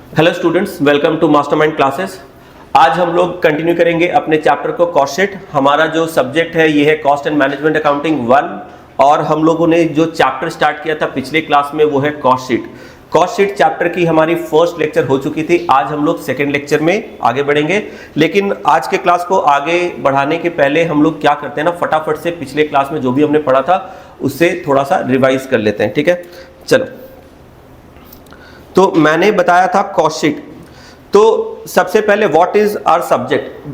Hello students, welcome to Mastermind classes. आज हम लोग कंटिन्यू करेंगे अपने चैप्टर को कॉस्ट शीट। हमारा जो सब्जेक्ट है ये है कॉस्ट एंड मैनेजमेंट अकाउंटिंग 1 और हम लोगों ने जो चैप्टर स्टार्ट किया था पिछले क्लास में वो है cost sheet. Cost sheet chapter की हमारी फर्स्ट लेक्चर हो चुकी थी। आज हम लोग सेकेंड लेक्चर में आगे बढ़ेंगे, लेकिन आज के क्लास को आगे बढ़ाने के पहले हम लोग क्या करते हैं ना, फटाफट से पिछले क्लास में जो भी हमने पढ़ा था उससे थोड़ा सा रिवाइज कर लेते हैं। ठीक है, चलो। तो मैंने बताया था कॉस्ट शीट। तो सबसे पहले व्हाट इज आवर सब्जेक्ट।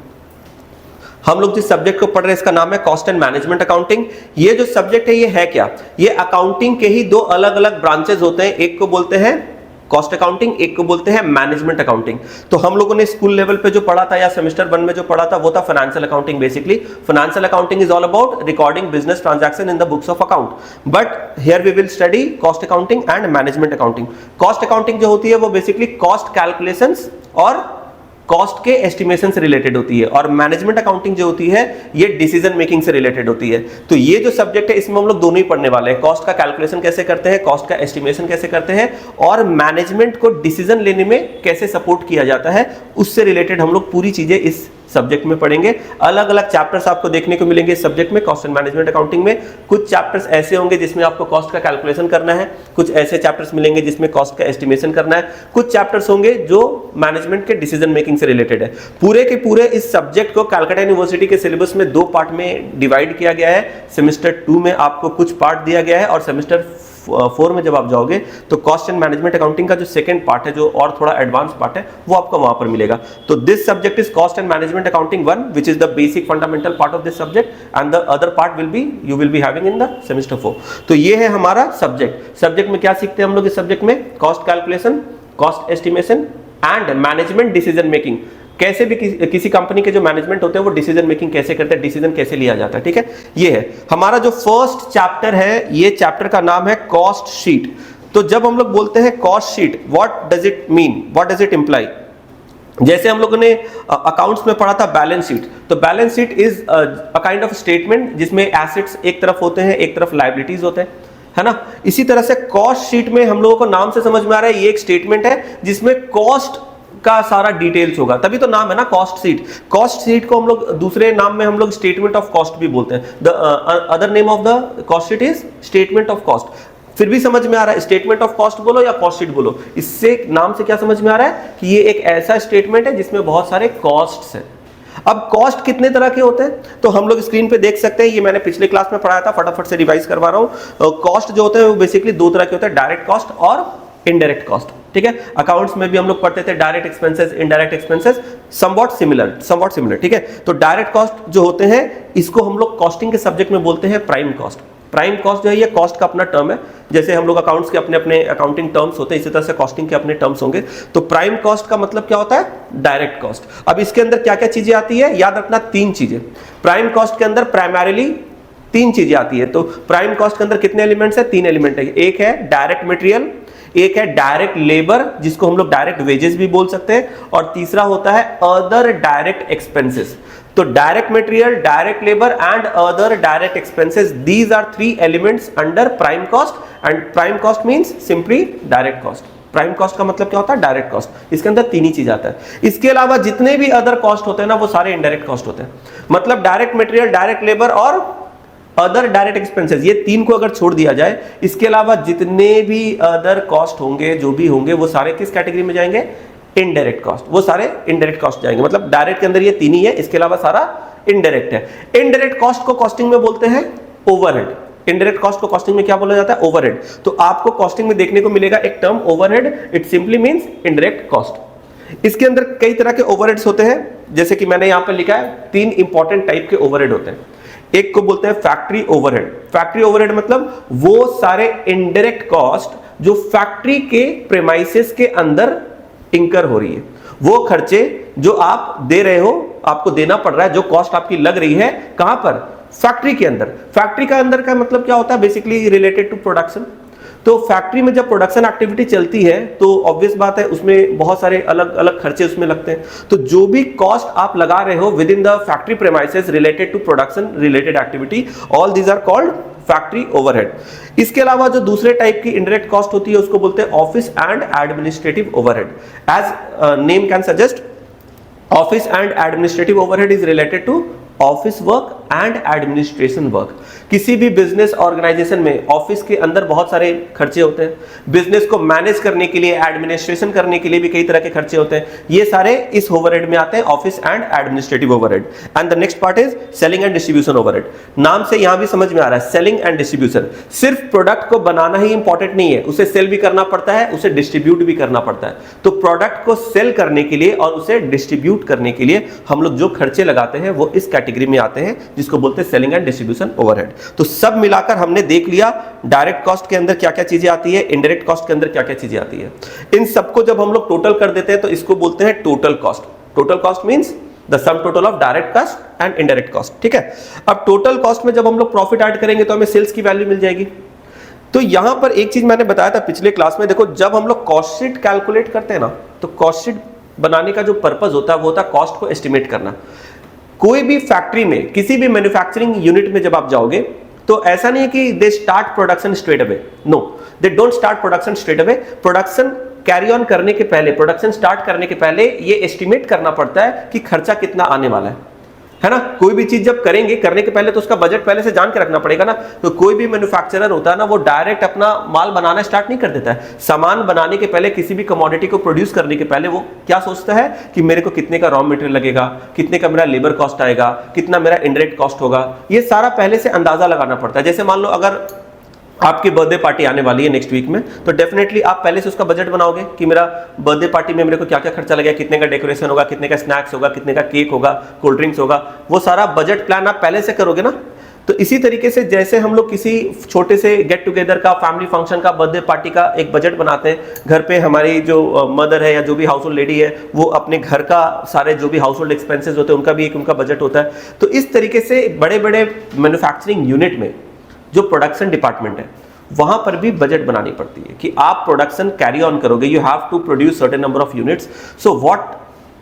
हम लोग जिस सब्जेक्ट को पढ़ रहे हैं इसका नाम है कॉस्ट एंड मैनेजमेंट अकाउंटिंग। ये जो सब्जेक्ट है ये है क्या, ये अकाउंटिंग के ही दो अलग अलग ब्रांचेस होते हैं। एक को बोलते हैं कॉस्ट अकाउंटिंग, एक को बोलते हैं मैनेजमेंट अकाउंटिंग। तो हम लोगों ने स्कूल लेवल पे जो पढ़ा था या सेमेस्टर 1 में जो पढ़ा था वो था financial accounting. Basically financial accounting is all about recording business transaction in the books of account, but here we will study cost accounting and management accounting. Cost accounting जो होती है वो बेसिकली कॉस्ट कैलकुलेशंस और cost के estimation से related होती है, और मैनेजमेंट अकाउंटिंग जो होती है ये डिसीजन मेकिंग से रिलेटेड होती है। तो ये जो सब्जेक्ट है इसमें हम लोग दोनों ही पढ़ने वाले हैं। कॉस्ट का कैलकुलेशन कैसे करते हैं, कॉस्ट का एस्टिमेशन कैसे करते हैं, और मैनेजमेंट को डिसीजन लेने में कैसे सपोर्ट किया जाता है, उससे रिलेटेड हम लोग पूरी चीजें इस सब्जेक्ट में पढ़ेंगे। अलग अलग चैप्टर्स आपको देखने को मिलेंगे इस सब्जेक्ट में, कॉस्ट एंड मैनेजमेंट अकाउंटिंग में। कुछ चैप्टर्स ऐसे होंगे जिसमें आपको कॉस्ट का कैलकुलेशन करना है, कुछ ऐसे चैप्टर्स मिलेंगे जिसमें कॉस्ट का एस्टिमेशन करना है, कुछ चैप्टर्स होंगे जो मैनेजमेंट के डिसीजन मेकिंग से रिलेटेड है। पूरे के पूरे इस सब्जेक्ट को कलकत्ता यूनिवर्सिटी के सिलेबस में 2 पार्ट में डिवाइड किया गया है। सेमेस्टर 2 में आपको कुछ पार्ट दिया गया है, और सेमेस्टर 4 में जब आप जाओगे तो कॉस्ट एंड मैनेजमेंट अकाउंटिंग का जो सेकंड पार्ट है, जो और थोड़ा एडवांस पार्ट है, वो आपको वहां पर मिलेगा। तो this subject is cost and management accounting 1 which is the basic fundamental part of this subject, and the other part will be you will be having in the semester 4। तो ये है हमारा सब्जेक्ट। सब्जेक्ट में क्या सीखते हैं हम लोग इस सब्जेक्ट में, cost calculation, cost estimation and management decision making. कैसे भी किसी कंपनी के जो मैनेजमेंट होते हैं वो डिसीजन मेकिंग कैसे करते हैं, डिसीजन कैसे लिया जाता है। ठीक है, ये है हमारा जो फर्स्ट चैप्टर है। ये चैप्टर का नाम है कॉस्ट शीट। तो जब हम लोग बोलते हैं cost sheet, what does it mean, what does it imply. जैसे हम लोगों ने अकाउंट्स में पढ़ा था बैलेंस शीट, तो balance sheet is a kind of statement जिसमें एसेट्स एक तरफ होते हैं, एक तरफ लायबिलिटीज होते हैं, है ना। इसी तरह से कॉस्ट शीट में हम लोगों को नाम से समझ में आ रहा है ये एक स्टेटमेंट है जिसमें कॉस्ट का सारा डिटेल्स होगा, तभी तो नाम है ना कॉस्ट शीट। कॉस्ट शीट को हम लोग दूसरे नाम में हम लोग स्टेटमेंट ऑफ कॉस्ट भी बोलते हैं। The other name of the cost sheet is statement of cost. फिर भी समझ में आ रहा है स्टेटमेंट ऑफ कॉस्ट बोलो या कॉस्ट शीट बोलो, इससे नाम से क्या समझ में आ रहा है कि ये एक ऐसा स्टेटमेंट है जिसमें बहुत सारे कॉस्ट्स हैं। अब कॉस्ट कितने तरह के होते हैं तो हम लोग स्क्रीन पे देख सकते हैं, ये मैंने पिछले क्लास में पढ़ाया था, फटाफट से रिवाइज करवा रहा हूं। कॉस्ट जो होते हैं वो बेसिकली 2 तरह के होते हैं, डायरेक्ट कॉस्ट और इनडायरेक्ट कॉस्ट। ठीक है, अकाउंट्स में भी हम लोग पढ़ते थे direct expenses, indirect expenses, somewhat similar. ठीक है, तो डायरेक्ट कॉस्ट जो होते हैं इसको हम लोग कॉस्टिंग के सब्जेक्ट में बोलते हैं प्राइम कॉस्ट। प्राइम कॉस्ट जो है ये कॉस्ट का अपना टर्म है। जैसे हम लोग अकाउंट्स के अपने अपने अकाउंटिंग टर्म्स होते हैं, इसी तरह से कॉस्टिंग के अपने टर्म्स होंगे। तो प्राइम कॉस्ट का मतलब क्या होता है, डायरेक्ट कॉस्ट। अब इसके अंदर क्या क्या चीजें आती है, याद रखना 3 चीजें। प्राइम कॉस्ट के अंदर प्राइमरीली 3 चीजें आती है। तो प्राइम कॉस्ट के अंदर कितने एलिमेंट्स है, 3 एलिमेंट है। एक है डायरेक्ट मटेरियल, एक है डायरेक्ट लेबर जिसको हम लोग डायरेक्ट वेजेस भी बोल सकते हैं, और तीसरा होता है अदर डायरेक्ट एक्सपेंसेस। तो direct material, direct labour and other direct expenses, these are 3 elements under prime cost, and prime cost means simply direct cost. Prime cost का मतलब क्या होता है, डायरेक्ट कॉस्ट। इसके अंदर 3 ही चीज आता है। इसके अलावा जितने भी अदर कॉस्ट होते हैं ना वो सारे इनडायरेक्ट कॉस्ट होते हैं। मतलब डायरेक्ट मटेरियल, डायरेक्ट लेबर और अदर डायरेक्ट एक्सपेंसेस, ये 3 को अगर छोड़ दिया जाए, इसके अलावा जितने भी अदर कॉस्ट होंगे, जो भी होंगे, वो सारे किस कैटेगरी में जाएंगे, इनडायरेक्ट कॉस्ट। वो सारे इनडायरेक्ट कॉस्ट जाएंगे। मतलब डायरेक्ट के अंदर ये 3 ही है, इसके अलावा सारा इनडायरेक्ट है। इनडायरेक्ट कॉस्ट को कॉस्टिंग में बोलते हैं ओवरहेड। इनडायरेक्ट कॉस्ट को कॉस्टिंग में क्या बोला जाता है, ओवरहेड। तो आपको कॉस्टिंग में देखने को मिलेगा एक term overhead, it simply means indirect cost. इसके अंदर कई तरह के ओवरहेड्स होते हैं, जैसे कि मैंने यहां पर लिखा है 3 इंपॉर्टेंट टाइप के ओवरहेड होते हैं। एक को बोलते हैं फैक्ट्री ओवरहेड। फैक्ट्री ओवरहेड मतलब वो सारे इनडायरेक्ट कॉस्ट जो फैक्ट्री के प्रेमाइसेस के अंदर इंकर हो रही है, वो खर्चे जो आप दे रहे हो, आपको देना पड़ रहा है, जो कॉस्ट आपकी लग रही है, कहां पर, फैक्ट्री के अंदर। फैक्ट्री का अंदर का मतलब क्या होता है, बेसिकली रिलेटेड टू प्रोडक्शन। तो फैक्ट्री में जब प्रोडक्शन एक्टिविटी चलती है तो ऑब्वियस बात है उसमें बहुत सारे अलग अलग खर्चे उसमें लगते हैं। तो जो भी कॉस्ट आप लगा रहे हो within the factory premises related to production related activity, all these are called factory overhead. इसके अलावा जो दूसरे टाइप की इनडायरेक्ट कॉस्ट होती है उसको बोलते हैं office and administrative overhead. As name can suggest, office and administrative overhead is related to office work and administration work. किसी भी बिजनेस ऑर्गेनाइजेशन में ऑफिस के अंदर बहुत सारे खर्चे होते हैं, बिजनेस को मैनेज करने के लिए, एडमिनिस्ट्रेशन करने के लिए भी कई तरह के खर्चे होते हैं, ये सारे इस ओवरहेड में आते हैं, office and administrative overhead. And the next part is selling and distribution overhead. नाम से यहां भी समझ में आ रहा है, सेलिंग एंड डिस्ट्रीब्यूशन। सिर्फ प्रोडक्ट को बनाना ही इंपॉर्टेंट नहीं है, उसे सेल भी करना पड़ता है, उसे डिस्ट्रीब्यूट भी करना पड़ता है। तो प्रोडक्ट को सेल करने के लिए और उसे डिस्ट्रीब्यूट करने के लिए हम लोग जो खर्चे लगाते हैं वो इस कैटेगरी में आते हैं, जिसको बोलते हैं सेलिंग एंड डिस्ट्रीब्यूशन ओवरहेड। तो सब मिलाकर हमने देख लिया डायरेक्ट कॉस्ट के अंदर क्या क्या चीजें आती है, इनडायरेक्ट कॉस्ट के अंदर क्या क्या चीजें आती है। इन सबको जब हम लोग टोटल कर देते हैं तो इसको बोलते हैं total cost. Total cost means the sum total of direct cost and indirect cost, ठीक है। अब टोटल कॉस्ट में जब हम लोग प्रॉफिट ऐड करेंगे तो हमें सेल्स की वैल्यू मिल जाएगी। तो यहां पर एक चीज मैंने बताया था पिछले क्लास में, देखो जब हम लोग कॉस्ट शीट कैलकुलेट करते हैं ना, तो कॉस्ट शीट बनाने का जो पर्पज होता है वो होता है कॉस्ट को एस्टिमेट करना। कोई भी फैक्ट्री में, किसी भी मैन्युफैक्चरिंग यूनिट में जब आप जाओगे तो ऐसा नहीं है कि they start production straight away, no, they don't start production straight away. Production carry on करने के पहले, प्रोडक्शन स्टार्ट करने के पहले ये एस्टिमेट करना पड़ता है कि खर्चा कितना आने वाला है ना। कोई भी चीज जब करेंगे, करने के पहले तो उसका बजट पहले से जान के रखना पड़ेगा ना। तो कोई भी मैन्युफैक्चरर होता है ना, वो डायरेक्ट अपना माल बनाना स्टार्ट नहीं कर देता है। सामान बनाने के पहले, किसी भी कमोडिटी को प्रोड्यूस करने के पहले वो क्या सोचता है कि मेरे को कितने का रॉ मटेरियल लगेगा, कितने का मेरा लेबर कॉस्ट आएगा, कितना मेरा इनडायरेक्ट कॉस्ट होगा, ये सारा पहले से अंदाजा लगाना पड़ता है। जैसे मान लो अगर आपकी बर्थडे पार्टी आने वाली है नेक्स्ट वीक में, तो डेफिनेटली आप पहले से उसका बजट बनाओगे कि मेरा बर्थडे पार्टी में मेरे को क्या क्या खर्चा लगेगा, कितने का डेकोरेशन होगा, कितने का स्नैक्स होगा, कितने का केक होगा, कोल्ड ड्रिंक्स होगा, वो सारा बजट प्लान आप पहले से करोगे ना। तो इसी तरीके से जैसे हम लोग किसी छोटे से गेट टुगेदर का, फैमिली फंक्शन का, बर्थडे पार्टी का एक बजट बनाते हैं, घर पे हमारी जो मदर है या जो भी हाउस होल्ड लेडी है वो अपने घर का सारे जो भी हाउस होल्ड एक्सपेंसेस होते हैं उनका भी एक उनका बजट होता है। तो इस तरीके से बड़े बड़े मैन्युफैक्चरिंग यूनिट में जो प्रोडक्शन डिपार्टमेंट है वहां पर भी बजट बनानी पड़ती है कि आप प्रोडक्शन कैरी ऑन करोगे, you have to produce certain number of units, so what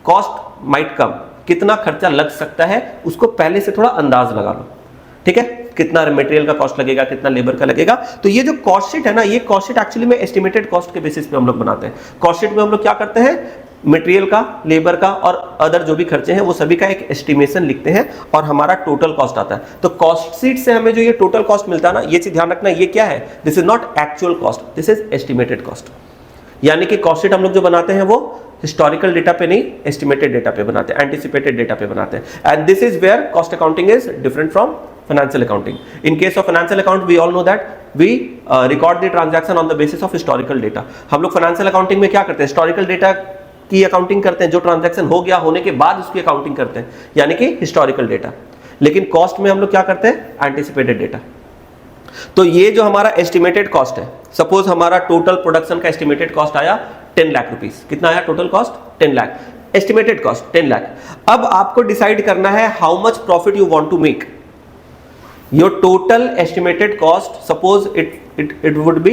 cost might come, कितना खर्चा लग सकता है उसको पहले से थोड़ा अंदाज लगा लो, ठीक है। कितना मटेरियल का कॉस्ट लगेगा, कितना लेबर का लगेगा। तो ये जो कॉस्ट शीट है ना, ये कॉस्ट शीट एक्चुअली में एस्टिमेटेड कॉस्ट के बेसिस पे हम लोग बनाते हैं। कॉस्ट शीट में हम लोग क्या करते हैं, मटेरियल का, लेबर का और अदर जो भी खर्चे हैं वो सभी का एक एस्टिमेशन लिखते हैं और हमारा टोटल कॉस्ट आता है। तो कॉस्ट शीट से हमें जो ये टोटल कॉस्ट मिलता है ना, ये चीज ध्यान रखना, ये क्या है, this is not actual cost, this is estimated cost. यानी कि कॉस्ट शीट हम लोग जो बनाते हैं वो हिस्टोरिकल डेटा पे नहीं, एस्टिमेटेड डेटा पे बनाते हैं, एंटिसिपेटेड डेटा पे बनाते हैं। And this is where cost accounting is different from financial accounting. In case of financial account, we all know that we record the transaction on the basis of historical data. हम लोग financial accounting में क्या करते हैं, historical data की accounting करते हैं, जो ट्रांजैक्शन हो गया होने के बाद उसकी अकाउंटिंग करते हैं, यानी कि हिस्टोरिकल डेटा। लेकिन कॉस्ट में हम लोग क्या करते हैं, एंटिसिपेटेड डेटा। तो ये जो हमारा एस्टिमेटेड कॉस्ट है, सपोज हमारा टोटल प्रोडक्शन का एस्टिमेटेड कॉस्ट आया 10 लाख रुपीस। कितना आया total cost, 10 lakh, estimated cost 10 lakh. अब आपको डिसाइड करना है how much profit you want to make. Your total estimated cost, suppose it would be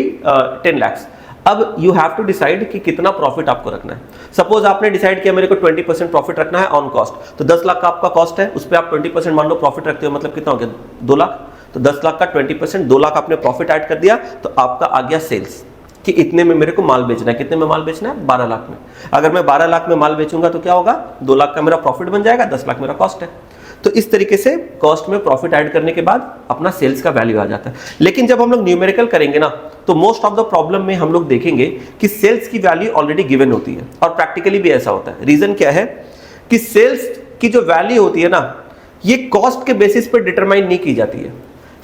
10 lakhs. अब you have to decide कि कितना प्रॉफिट आपको रखना है। सपोज आपने डिसाइड किया मेरे को 20% प्रॉफिट रखना है ऑन कॉस्ट, तो 10 लाख का आपका कॉस्ट है, उस पर आप 20% मान लो प्रॉफिट रखते हो, मतलब कितना हो गया 2 लाख। तो 10 लाख का 20%, 2 लाख आपने प्रॉफिट ऐड कर दिया, तो आपका आ गया सेल्स कि इतने में मेरे को माल बेचना है। कितने में माल बेचना है, 12 लाख में। अगर मैं 12 लाख में माल बेचूंगा तो क्या होगा, 2 लाख का मेरा प्रॉफिट बन जाएगा, 10 लाख मेरा कॉस्ट है। तो इस तरीके से कॉस्ट में प्रॉफिट ऐड करने के बाद अपना सेल्स का वैल्यू आ जाता है। लेकिन जब हम लोग न्यूमेरिकल करेंगे ना, तो मोस्ट ऑफ द प्रॉब्लम में हम लोग देखेंगे कि सेल्स की वैल्यू ऑलरेडी गिवन होती है, और प्रैक्टिकली भी ऐसा होता है। रीजन क्या है कि सेल्स की जो वैल्यू होती है ना, ये कॉस्ट के बेसिस पर डिटरमाइन नहीं की जाती है।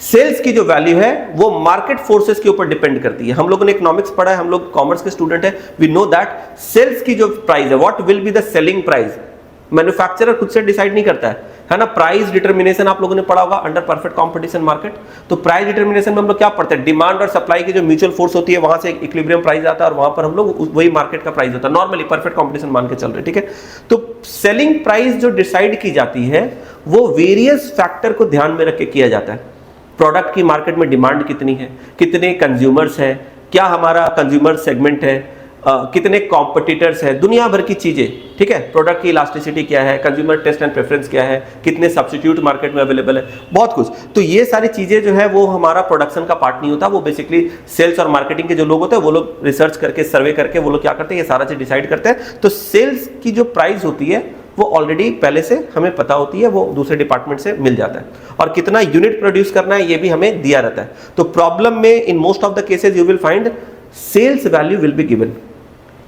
सेल्स की जो वैल्यू है वो मार्केट फोर्सेस के ऊपर डिपेंड करती है। हम लोगों ने इकोनॉमिक्स पढ़ा है, हम लोग कॉमर्स के स्टूडेंट है, वी नो दैट सेल्स की जो प्राइस है, what will be the selling price, manufacturer खुद से डिसाइड नहीं करता है ना। प्राइस डिटर्मिनेशन आप लोगों ने पढ़ा होगा अंडर परफेक्ट कंपटीशन मार्केट। तो प्राइस डिटर्मिनेशन में हम लोग क्या पढ़ते हैं, डिमांड और सप्लाई की जो म्यूचुअल फोर्स होती है, वहां से इक्विलिब्रियम प्राइस आता है और वहां पर हम लोग वही मार्केट का प्राइस होता है, नॉर्मली परफेक्ट कंपटीशन मान के चल रहे, ठीक है। तो सेलिंग प्राइस जो डिसाइड की जाती है वो वेरियस फैक्टर को ध्यान में रख के किया जाता है। प्रोडक्ट की मार्केट में डिमांड कितनी है, कितने कंज्यूमर्स है, क्या हमारा कंज्यूमर सेगमेंट है, कितने कॉम्पिटिटर्स हैं, दुनिया भर की चीजें, ठीक है, प्रोडक्ट की इलास्टिसिटी क्या है, कंज्यूमर टेस्ट एंड प्रेफरेंस क्या है, कितने सब्स्टिट्यूट मार्केट में अवेलेबल है, बहुत कुछ। तो ये सारी चीजें जो है वो हमारा प्रोडक्शन का पार्ट नहीं होता, वो बेसिकली सेल्स और मार्केटिंग के जो लोग होते हैं वो लोग रिसर्च करके, सर्वे करके वो लोग क्या करते हैं, ये सारा चीज डिसाइड करते हैं। तो सेल्स की जो प्राइस होती है वो ऑलरेडी पहले से हमें पता होती है, वो दूसरे डिपार्टमेंट से मिल जाता है, और कितना यूनिट प्रोड्यूस करना है ये भी हमें दिया रहता है। तो प्रॉब्लम में in most of the cases you will find sales value will be given,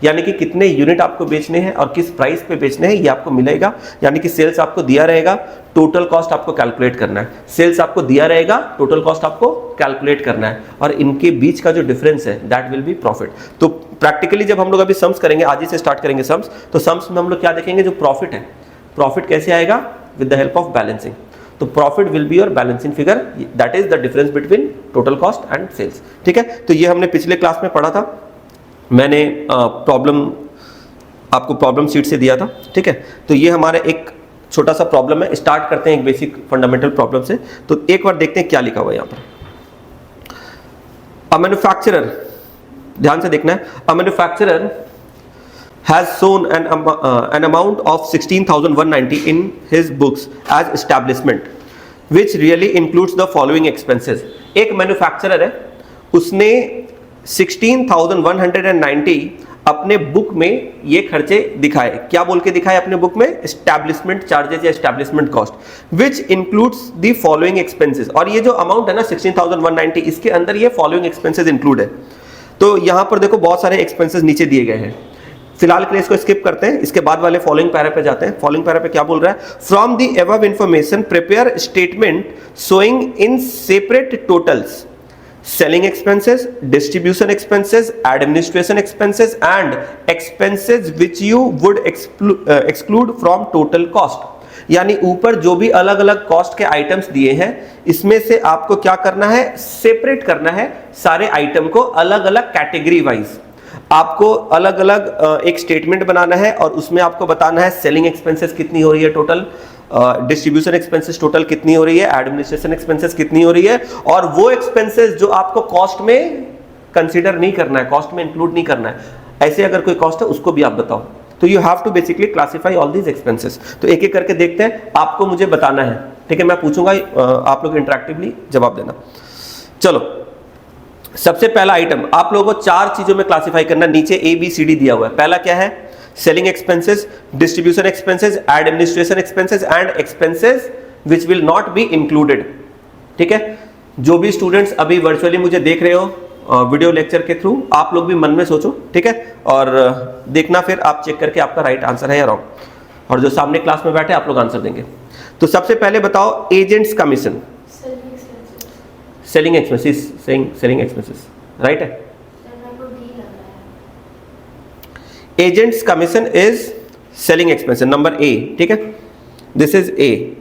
यानी कि कितने यूनिट आपको बेचने हैं और किस प्राइस पे बेचने हैं ये आपको मिलेगा। यानी कि सेल्स आपको दिया रहेगा, टोटल कॉस्ट आपको कैलकुलेट करना है, सेल्स आपको दिया रहेगा, टोटल कॉस्ट आपको कैलकुलेट करना है, और इनके बीच का जो डिफरेंस है दैट विल बी प्रॉफिट। तो प्रैक्टिकली जब हम लोग अभी सम्स करेंगे, आज ही से स्टार्ट करेंगे सम्स, तो सम्स में हम लोग क्या देखेंगे, जो प्रॉफिट है, प्रॉफिट कैसे आएगा, with the help of balancing. तो profit will be your balancing figure, that is the difference between total cost and sales, ठीक है। तो ये हमने पिछले क्लास में पढ़ा था, मैंने प्रॉब्लम आपको प्रॉब्लम शीट से दिया था, ठीक है। तो ये हमारा एक छोटा सा प्रॉब्लम है, स्टार्ट करते हैं एक बेसिक फंडामेंटल प्रॉब्लम से। तो एक बार देखते हैं क्या लिखा हुआ है यहाँ पर। अ मैन्युफैक्चरर, ध्यान से देखना है, a manufacturer has shown an amount of 16,190 in his books as establishment, which really includes the following expenses। एक मैन्युफैक्चरर है, उसने 16,190 अपने बुक में ये खर्चे दिखाए, क्या बोल के दिखाए अपने बुक में, एस्टैब्लिशमेंट चार्जेस या establishment cost, which includes the following expenses. और ये जो अमाउंट है ना 16,190, इसके अंदर ये फॉलोइंग एक्सपेंसेस इंक्लूड है। तो यहां पर देखो बहुत सारे एक्सपेंसेस नीचे दिए गए हैं, फिलहाल के लिए इसको स्किप करते हैं, इसके बाद वाले फॉलोइंग पैरा पे जाते हैं। फॉलोइंग पैरा पे क्या बोल रहा है, from the above information prepare statement showing in separate totals selling expenses, distribution expenses, administration expenses and expenses which you would exclude from total cost। यानी ऊपर जो भी अलग अलग कॉस्ट के आइटम्स दिए हैं, इसमें से आपको क्या करना है, सेपरेट करना है सारे आइटम को, अलग अलग कैटेगरी वाइज आपको अलग अलग एक स्टेटमेंट बनाना है, और उसमें आपको बताना है सेलिंग एक्सपेंसेस कितनी हो रही है टोटल, डिस्ट्रीब्यूशन एक्सपेंसेस टोटल कितनी हो रही है, एडमिनिस्ट्रेशन एक्सपेंसेस कितनी हो रही है, और वो एक्सपेंसेस जो आपको कॉस्ट में कंसीडर नहीं करना है, कॉस्ट में इंक्लूड नहीं करना है, ऐसे अगर कोई कॉस्ट है उसको भी आप बताओ। तो you have to basically classify all these expenses. तो एक एक करके देखते हैं, आपको मुझे बताना है, ठीक है, मैं पूछूंगा, आप लोग इंटरेक्टिवली जवाब देना। चलो, सबसे पहला आइटम आप लोगों को 4 चीजों में क्लासिफाई करना, नीचे ABCD दिया हुआ है। पहला क्या है, selling expenses, distribution expenses, administration expenses and expenses which will not be included, ठीक है। जो भी स्टूडेंट्स अभी वर्चुअली मुझे देख रहे हो वीडियो लेक्चर के थ्रू, आप लोग भी मन में सोचो, ठीक है, और देखना फिर आप चेक करके आपका राइट आंसर है या रॉन्ग, और जो सामने क्लास में बैठे आप लोग आंसर देंगे। तो सबसे पहले बताओ, agents commission, selling expenses, selling expenses right है। Agents commission is selling expenses, number A, ठीक है, दिस इज ए।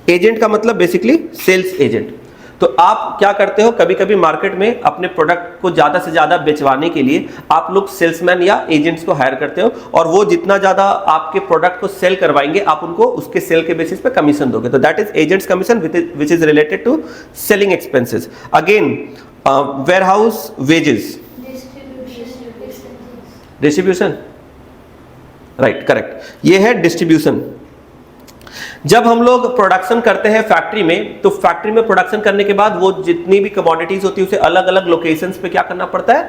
एजेंट का मतलब बेसिकली सेल्स एजेंट। तो आप क्या करते हो, कभी कभी मार्केट में अपने प्रोडक्ट को ज्यादा से ज्यादा बेचवाने के लिए आप लोग सेल्समैन या एजेंट्स को हायर करते हो, और वो जितना ज्यादा आपके प्रोडक्ट को सेल करवाएंगे आप उनको उसके सेल के बेसिस पे कमीशन दोगे। तो that is agents commission which is related to selling expenses. Again warehouse wages, distribution, right, correct, ये है डिस्ट्रीब्यूशन। जब हम लोग प्रोडक्शन करते हैं फैक्ट्री में, तो फैक्ट्री में प्रोडक्शन करने के बाद वो जितनी भी कमोडिटीज होती है उसे अलग अलग लोकेशंस पे क्या करना पड़ता है,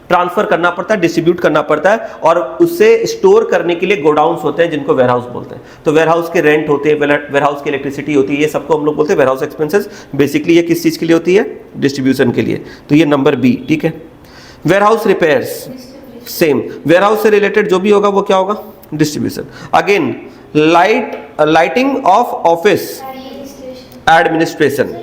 ट्रांसफर करना पड़ता है, डिस्ट्रीब्यूट करना पड़ता है, और उसे स्टोर करने के लिए गोडाउन्स होते हैं जिनको वेयरहाउस बोलते हैं। तो वेयरहाउस के रेंट होते हैं, वेयरहाउस की इलेक्ट्रिसिटी होती है, ये सबको हम लोग बोलते हैं वेयरहाउस एक्सपेंसेस। बेसिकली ये किस चीज के लिए होती है, डिस्ट्रीब्यूशन के लिए। तो ये नंबर बी, ठीक है। वेयरहाउस रिपेयर्स, सेम, वेयरहाउस से रिलेटेड जो भी होगा वो क्या होगा, distribution. Again lighting of office, administration.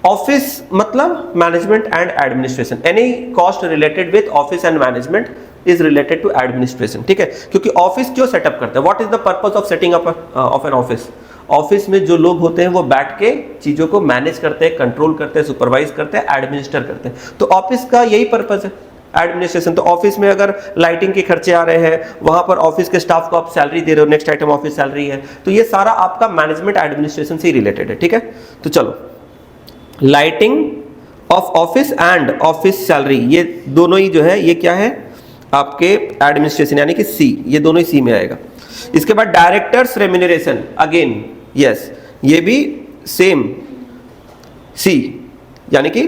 Office मतलब management and administration, any cost related with office and management is related to administration, ठीक है। क्योंकि ऑफिस क्यों सेटअप करते हैं, what is the purpose of setting up of an office. Office में जो लोग होते हैं वो बैठ के चीजों को मैनेज करते हैं, कंट्रोल करते हैं, सुपरवाइज करते हैं, एडमिनिस्टर करते हैं। तो ऑफिस का यही पर्पस है, एडमिनिस्ट्रेशन। तो ऑफिस में अगर लाइटिंग के खर्चे आ रहे हैं, वहां पर ऑफिस के स्टाफ को आप सैलरी दे रहे हो, नेक्स्ट आइटम ऑफिस सैलरी है, तो ये सारा आपका मैनेजमेंट एडमिनिस्ट्रेशन से ही रिलेटेड है, ठीक है। तो चलो, lighting of office and office salary, ये दोनों ही जो है ये क्या है आपके एडमिनिस्ट्रेशन यानी कि सी, ये दोनों ही सी में आएगा। इसके बाद डायरेक्टर्स रेम्यूनरेशन, अगेन यस, ये भी सेम सी यानी कि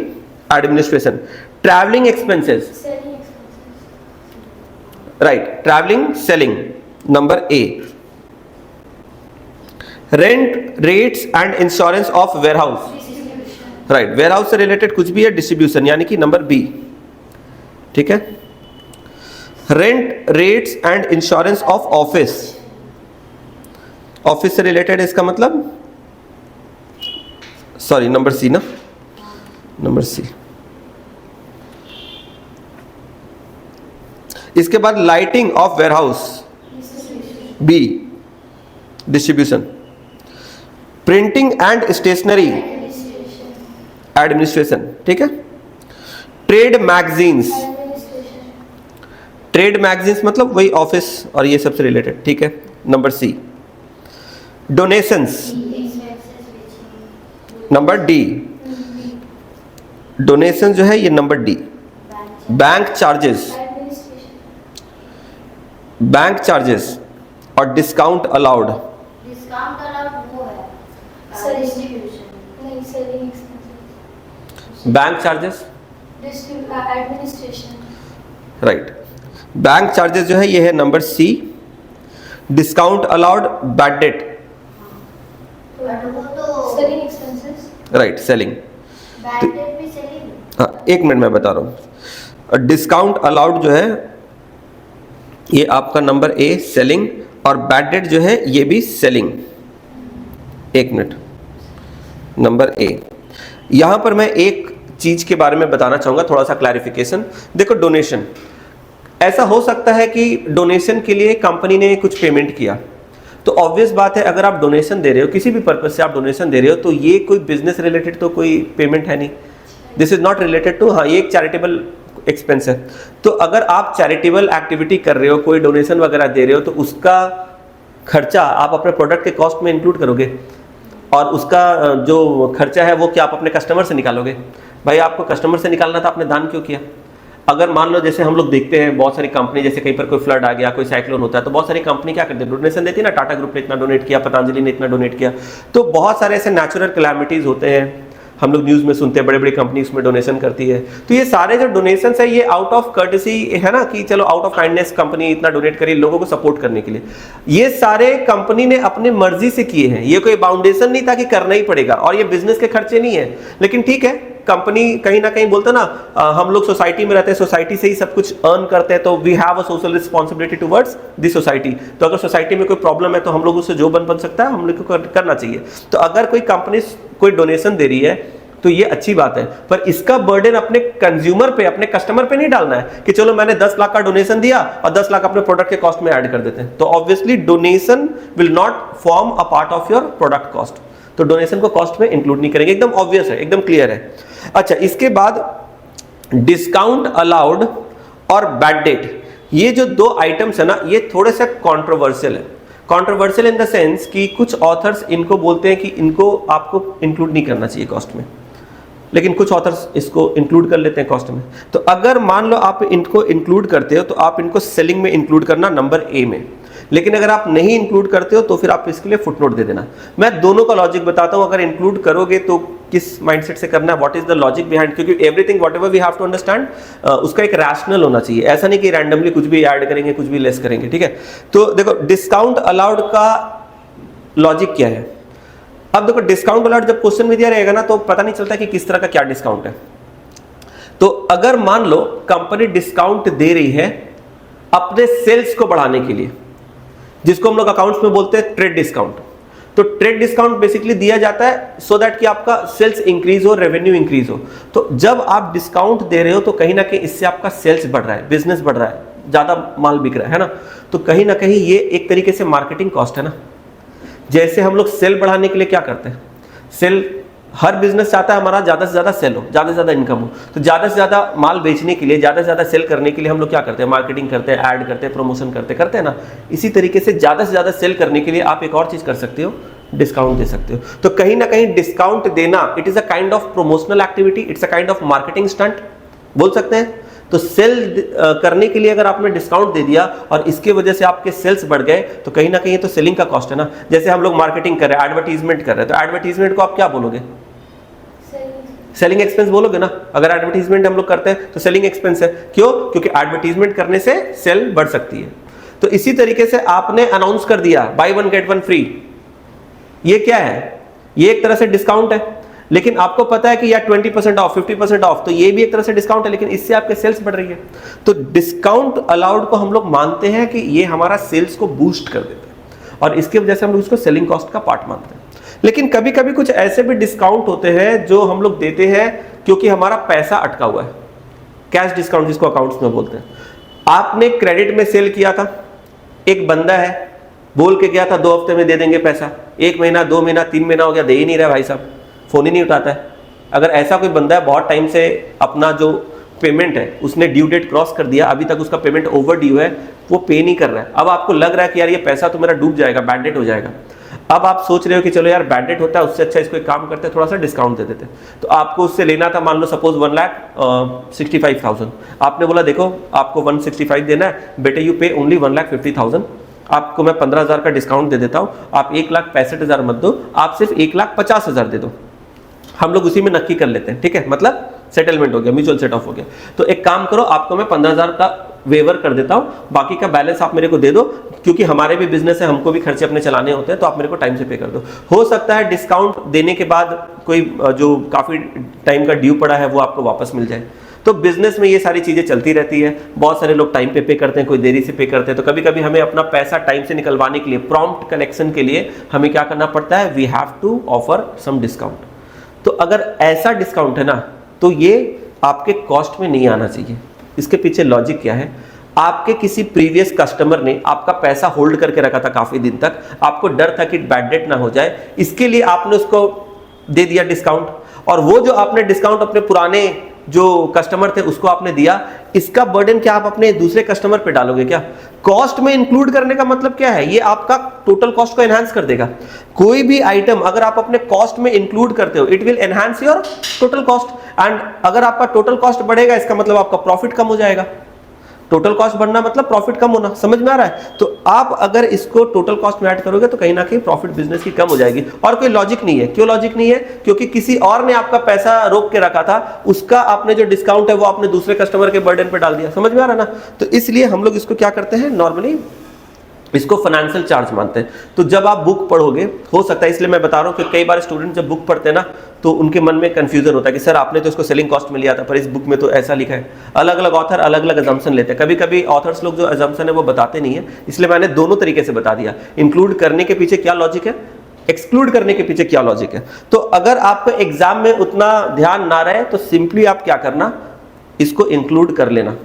administration. Travelling expenses, right, travelling selling, number A. Rent rates and insurance of warehouse, right, warehouse से रिलेटेड कुछ भी है, डिस्ट्रीब्यूशन यानी कि नंबर बी, ठीक है। Rent rates and insurance of office, office से रिलेटेड इसका मतलब सॉरी नंबर सी ना, नंबर सी। इसके बाद lighting of warehouse, B, distribution. Printing and stationery, administration, ठीक है। ट्रेड मैगजीन्स, ट्रेड मैगजीन्स मतलब वही ऑफिस और ये सबसे रिलेटेड, ठीक है, number C. Donations, number D, donation जो है ये number D. Bank charges, bank charges और डिस्काउंट अलाउड, डिस्काउंट अलाउड वो है डिस्ट्रीब्यूशन, नहीं selling expenses. Bank charges, administration, right. Bank charges जो है ये है number C. Discount allowed, bad debt, selling expenses, right, selling. Bad debt भी selling. हाँ, एक मिनट मैं बता रहा हूँ। डिस्काउंट अलाउड जो है ये आपका नंबर ए सेलिंग, और बैड डेट जो है ये भी सेलिंग। एक मिनट, नंबर ए। यहां पर मैं एक चीज के बारे में बताना चाहूंगा, थोड़ा सा क्लैरिफिकेशन। देखो, डोनेशन, ऐसा हो सकता है कि डोनेशन के लिए कंपनी ने कुछ पेमेंट किया, तो ऑब्वियस बात है अगर आप डोनेशन दे रहे हो, किसी भी पर्पज से आप डोनेशन दे रहे हो, तो ये कोई बिजनेस रिलेटेड तो कोई पेमेंट है नहीं, this is not related to, हाँ ये एक चैरिटेबल एक्सपेंस है। तो अगर आप चैरिटेबल एक्टिविटी कर रहे हो, कोई डोनेशन वगैरह दे रहे हो, तो उसका खर्चा आप अपने प्रोडक्ट के कॉस्ट में इंक्लूड करोगे, और उसका जो खर्चा है वो क्या आप अपने कस्टमर से निकालोगे? भाई आपको कस्टमर से निकालना था, आपने दान क्यों किया? अगर मान लो जैसे हम लोग देखते हैं बहुत सारी कंपनी, जैसे कहीं पर कोई फ्लड आ गया, कोई साइक्लोन होता है, तो बहुत सारी कंपनी क्या करती है, डोनेशन देती है ना, टाटा ग्रुप ने इतना डोनेट किया, पतंजलि ने इतना डोनेट किया। तो बहुत सारे ऐसे नेचुरल कैलामिटीज होते हैं, हम लोग न्यूज़ में सुनते हैं, बड़ी बड़ी कंपनी उसमें डोनेशन करती है। तो ये सारे जो डोनेशंस है ये आउट ऑफ कर्टेसी है ना, कि चलो आउट ऑफ काइंडनेस कंपनी इतना डोनेट करी लोगों को सपोर्ट करने के लिए, ये सारे कंपनी ने अपने मर्जी से किए हैं। ये कोई बाउंडेशन नहीं था कि करना ही पड़ेगा, और ये बिजनेस के खर्चे नहीं है। लेकिन ठीक है, कंपनी कहीं ना कहीं बोलते ना, हम लोग सोसाइटी में रहते हैं, सोसाइटी से ही सब कुछ अर्न करते हैं, तो we have a social responsibility towards the society. तो अगर सोसाइटी में कोई प्रॉब्लम है तो हम लोग उससे जो बन सकता है हम लोग को करना चाहिए। तो अगर कोई कंपनी कोई डोनेशन दे रही है तो ये अच्छी बात है, पर इसका बर्डन अपने कंज्यूमर पे, अपने कस्टमर पे नहीं डालना है कि चलो मैंने 10 लाख का डोनेशन दिया और 10 लाख अपने प्रोडक्ट के कॉस्ट में ऐड कर देते हैं। तो obviously donation will not form a part of your product cost, तो डोनेशन को कॉस्ट में इंक्लूड नहीं करेंगे, एकदम ऑब्वियस है, एकदम क्लियर है। अच्छा, इसके बाद डिस्काउंट अलाउड और बैड डेट, ये जो दो आइटम्स है ना, ये थोड़े से कंट्रोवर्शियल है। कंट्रोवर्शियल इन द सेंस कि कुछ ऑथर्स इनको बोलते हैं कि इनको आपको इंक्लूड नहीं करना चाहिए कॉस्ट में, लेकिन कुछ ऑथर्स इसको इंक्लूड कर लेते हैं कॉस्ट में। तो अगर मान लो आप इनको इंक्लूड करते हो तो आप इनको सेलिंग में इंक्लूड करना नंबर ए में, लेकिन अगर आप नहीं इंक्लूड करते हो तो फिर आप इसके लिए फुटनोट दे देना। मैं दोनों का लॉजिक बताता हूं, अगर इंक्लूड करोगे तो किस माइंडसेट से करना है, what is the logic behind, क्योंकि everything whatever we have to understand उसका एक रैशनल होना चाहिए, ऐसा नहीं कि रैंडमली कुछ भी ऐड करेंगे कुछ भी लेस करेंगे, ठीक है। तो देखो, डिस्काउंट अलाउड का लॉजिक क्या है। अब देखो, डिस्काउंट अलाउड जब क्वेश्चन में दिया रहेगा ना, तो पता नहीं चलता कि किस तरह का क्या डिस्काउंट है। तो अगर मान लो कंपनी डिस्काउंट दे रही है अपने सेल्स को बढ़ाने के लिए, जिसको हम लोग अकाउंट्स में बोलते हैं ट्रेड डिस्काउंट, तो ट्रेड डिस्काउंट बेसिकली दिया जाता है सो दैट कि आपका सेल्स इंक्रीज हो, रेवेन्यू इंक्रीज हो। तो जब आप डिस्काउंट दे रहे हो तो कहीं ना कहीं इससे आपका सेल्स बढ़ रहा है, बिजनेस बढ़ रहा है, ज्यादा माल बिक रहा है ना, तो कहीं ना कहीं ये एक तरीके से मार्केटिंग कॉस्ट है ना। जैसे हम लोग सेल बढ़ाने के लिए क्या करते हैं, सेल, हर बिजनेस चाहता है हमारा ज्यादा से ज्यादा सेल हो, ज्यादा से ज्यादा इनकम हो, तो ज्यादा से ज्यादा माल बेचने के लिए, ज्यादा से ज्यादा सेल करने के लिए हम लोग क्या करते हैं, मार्केटिंग करते हैं, ऐड करते हैं, प्रमोशन करते हैं ना। इसी तरीके से ज्यादा सेल करने के लिए आप एक और चीज कर सकते हो, डिस्काउंट दे सकते हो। तो कहीं ना कहीं डिस्काउंट देना it is a kind of promotional activity, it's a kind of marketing stunt बोल सकते हैं। तो सेल करने के लिए अगर आपने डिस्काउंट दे दिया और इसके वजह से आपके सेल्स बढ़ गए तो कहीं ना कहीं तो सेलिंग का कॉस्ट है ना। जैसे हम लोग मार्केटिंग कर रहे हैं, एडवर्टीजमेंट कर रहे हैं, तो एडवर्टीजमेंट को आप क्या बोलोगे? सेलिंग एक्सपेंस बोलोगे ना। अगर एडवर्टीजमेंट हम लोग करते हैं तो सेलिंग एक्सपेंस है। क्यों? क्योंकि एडवर्टीजमेंट करने से सेल बढ़ सकती है। तो इसी तरीके से आपने अनाउंस कर दिया by one get one free, ये क्या है? ये एक तरह से डिस्काउंट है, लेकिन आपको पता है कि यार 20% ऑफ, 50% ऑफ, तो ये भी एक तरह से डिस्काउंट है, लेकिन इससे आपके सेल्स बढ़ रही है। तो डिस्काउंट अलाउड को हम लोग मानते हैं कि ये हमारा सेल्स को बूस्ट कर देता है और इसकी वजह से हम लोग इसको सेलिंग कॉस्ट का पार्ट मानते हैं। लेकिन कभी कभी कुछ ऐसे भी डिस्काउंट होते हैं जो हम लोग देते हैं क्योंकि हमारा पैसा अटका हुआ है, कैश डिस्काउंट जिसको अकाउंट्स में बोलते हैं। आपने क्रेडिट में सेल किया था, एक बंदा है बोल के गया था 2 हफ्ते में दे देंगे पैसा, 1 महीना 2 महीना 3 महीना हो गया, दे ही नहीं रहा भाई साहब, फोन ही नहीं उठाता है। अगर ऐसा कोई बंदा है बहुत टाइम से अपना जो पेमेंट है उसने ड्यू डेट क्रॉस कर दिया, अभी तक उसका पेमेंट ओवर ड्यू है, वो पे नहीं कर रहा है, अब आपको लग रहा है कि यार ये पैसा तो मेरा डूब जाएगा, बैड डेट हो जाएगा। अब आप सोच रहे हो कि चलो यार बैड डेट होता है, उससे अच्छा इसको एक काम करते हैं, थोड़ा सा डिस्काउंट दे देते। तो आपको उससे लेना था मान लो सपोज 1,65,000, आपने बोला देखो आपको 165 देना है बेटे, यू पे ओनली 1,50,000, आपको मैं 15,000 का डिस्काउंट दे देता हूं, आप 1,65,000 मत दो, आप सिर्फ 1,50,000 दे दो, हम लोग उसी में नक्की कर लेते हैं, ठीक है, मतलब सेटलमेंट हो गया, म्यूचुअल सेट ऑफ हो गया। तो एक काम करो, आपको मैं 15,000 का वेवर कर देता हूं, बाकी का बैलेंस आप मेरे को दे दो, क्योंकि हमारे भी बिजनेस है, हमको भी खर्चे अपने चलाने होते हैं, तो आप मेरे को टाइम से पे कर दो। हो सकता है डिस्काउंट देने के बाद कोई जो काफी टाइम का ड्यू पड़ा है वो आपको वापस मिल जाए। तो बिजनेस में ये सारी चीजें चलती रहती है, बहुत सारे लोग टाइम पे करते हैं, कोई देरी से पे करते हैं। तो कभी कभी हमें अपना पैसा टाइम से निकलवाने के लिए, प्रॉम्प्ट कलेक्शन के लिए हमें क्या करना पड़ता है, we have to offer some discount. तो अगर ऐसा डिस्काउंट है ना, तो ये आपके कॉस्ट में नहीं आना चाहिए। इसके पीछे लॉजिक क्या है, आपके किसी प्रीवियस कस्टमर ने आपका पैसा होल्ड करके रखा था काफी दिन तक, आपको डर था कि बैड डेट ना हो जाए, इसके लिए आपने उसको दे दिया डिस्काउंट, और वो जो आपने डिस्काउंट अपने पुराने जो कस्टमर थे उसको आपने दिया, इसका बर्डन क्या आप अपने दूसरे कस्टमर पे डालोगे क्या? कॉस्ट में इंक्लूड करने का मतलब क्या है, ये आपका टोटल कॉस्ट को एनहांस कर देगा। कोई भी आइटम अगर आप अपने कॉस्ट में इंक्लूड करते हो, it will enhance your total cost, and अगर आपका टोटल कॉस्ट बढ़ेगा इसका मतलब आपका प्रॉफिट कम हो जाएगा। टोटल कॉस्ट बढ़ना मतलब प्रॉफिट कम होना, समझ में आ रहा है? तो आप अगर इसको टोटल कॉस्ट में ऐड करोगे तो कहीं ना कहीं प्रॉफिट बिजनेस की कम हो जाएगी। और कोई लॉजिक नहीं है। क्यों लॉजिक नहीं है? क्योंकि किसी और ने आपका पैसा रोक के रखा था, उसका आपने जो डिस्काउंट है वो आपने दूसरे कस्टमर के बर्डन पे डाल दिया। समझ में आ रहा है ना? तो इसलिए हम लोग इसको क्या करते हैं, नॉर्मली इसको फाइनेंशियल चार्ज मानते हैं। तो जब आप बुक पढ़ोगे, हो सकता है, इसलिए मैं बता रहा हूं कि कई बार स्टूडेंट जब बुक पढ़ते हैं ना तो उनके मन में कंफ्यूजन होता है कि सर आपने तो इसको सेलिंग कॉस्ट में लिया था, पर इस बुक में तो ऐसा लिखा है। अलग अलग ऑथर अलग अलग अजम्पशन लेते हैं। कभी कभी ऑथर्स लोग जो अजम्पशन है वो बताते नहीं है, इसलिए मैंने दोनों तरीके से बता दिया, इंक्लूड करने के पीछे क्या लॉजिक है, एक्सक्लूड करने के पीछे क्या लॉजिक है। तो अगर आपको एग्जाम में उतना ध्यान ना रहे तो सिंपली आप क्या करना, इसको इंक्लूड कर लेना।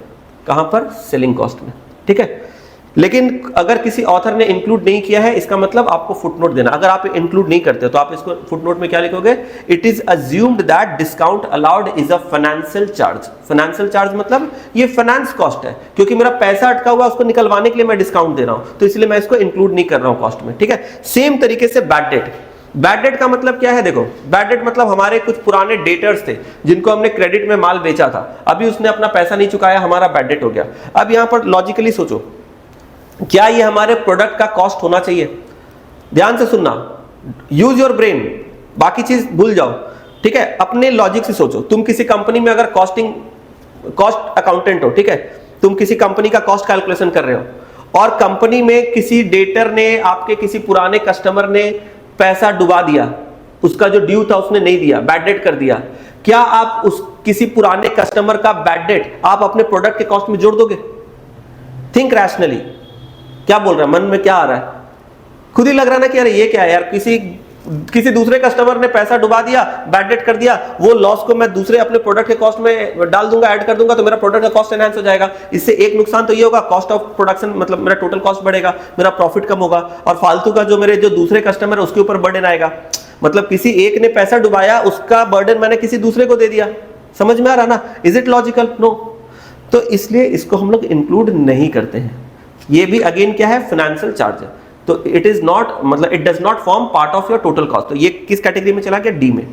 कहां पर? सेलिंग कॉस्ट में, ठीक है। लेकिन अगर किसी ऑथर ने इंक्लूड नहीं किया है, इसका मतलब आपको फुटनोट देना। अगर आप इंक्लूड नहीं करते तो आप इसको फुटनोट में क्या लिखोगे, it is assumed that discount allowed is a financial charge. Financial charge मतलब ये फाइनेंस कॉस्ट है, क्योंकि मेरा पैसा अटका हुआ उसको निकलवाने के लिए मैं डिस्काउंट दे रहा हूं, तो इसलिए मैं इसको इंक्लूड नहीं कर रहा हूं कॉस्ट में, ठीक है। सेम तरीके से बैड डेट। बैड डेट का मतलब क्या है? देखो, बैड डेट मतलब हमारे कुछ पुराने डेटर्स थे जिनको हमने क्रेडिट में माल बेचा था, अभी उसने अपना पैसा नहीं चुकाया, हमारा बैड डेट हो गया। अब यहां पर लॉजिकली सोचो, क्या ये हमारे प्रोडक्ट का कॉस्ट होना चाहिए? ध्यान से सुनना, यूज योर ब्रेन, बाकी चीज भूल जाओ, ठीक है। अपने लॉजिक से सोचो। तुम किसी कंपनी में अगर कॉस्ट अकाउंटेंट हो, ठीक है, तुम किसी कंपनी का कॉस्ट कैलकुलेशन कर रहे हो और कंपनी में किसी डेटर ने, आपके किसी पुराने कस्टमर ने पैसा डुबा दिया, उसका जो ड्यू था उसने नहीं दिया, बैड डेट कर दिया। क्या आप उस किसी पुराने कस्टमर का बैड डेट आप अपने प्रोडक्ट के कॉस्ट में जोड़ दोगे? Think rationally. क्या बोल रहा है, मन में क्या आ रहा है? खुद ही लग रहा है ना कि अरे ये क्या है यार, किसी दूसरे कस्टमर ने पैसा डुबा दिया, बैड डेट कर दिया, वो लॉस को मैं दूसरे अपने प्रोडक्ट के कॉस्ट में डाल दूंगा, ऐड कर दूंगा, तो मेरा प्रोडक्ट का कॉस्ट एनहांस हो जाएगा। इससे एक नुकसान तो ये होगा, कॉस्ट ऑफ प्रोडक्शन मतलब मेरा टोटल कॉस्ट बढ़ेगा, मेरा प्रॉफिट कम होगा, और फालतू का जो मेरे जो दूसरे कस्टमर है उसके ऊपर बर्डन आएगा। मतलब किसी एक ने पैसा डुबाया, उसका बर्डन मैंने किसी दूसरे को दे दिया। समझ में आ रहा ना? Is it logical? नो। तो इसलिए इसको हम लोग इंक्लूड नहीं करते हैं। ये भी अगेन क्या है, फाइनेंशियल चार्ज है। तो इट इज नॉट, मतलब it does not form part of your total cost. तो ये किस कैटेगरी में चला गया? डी में।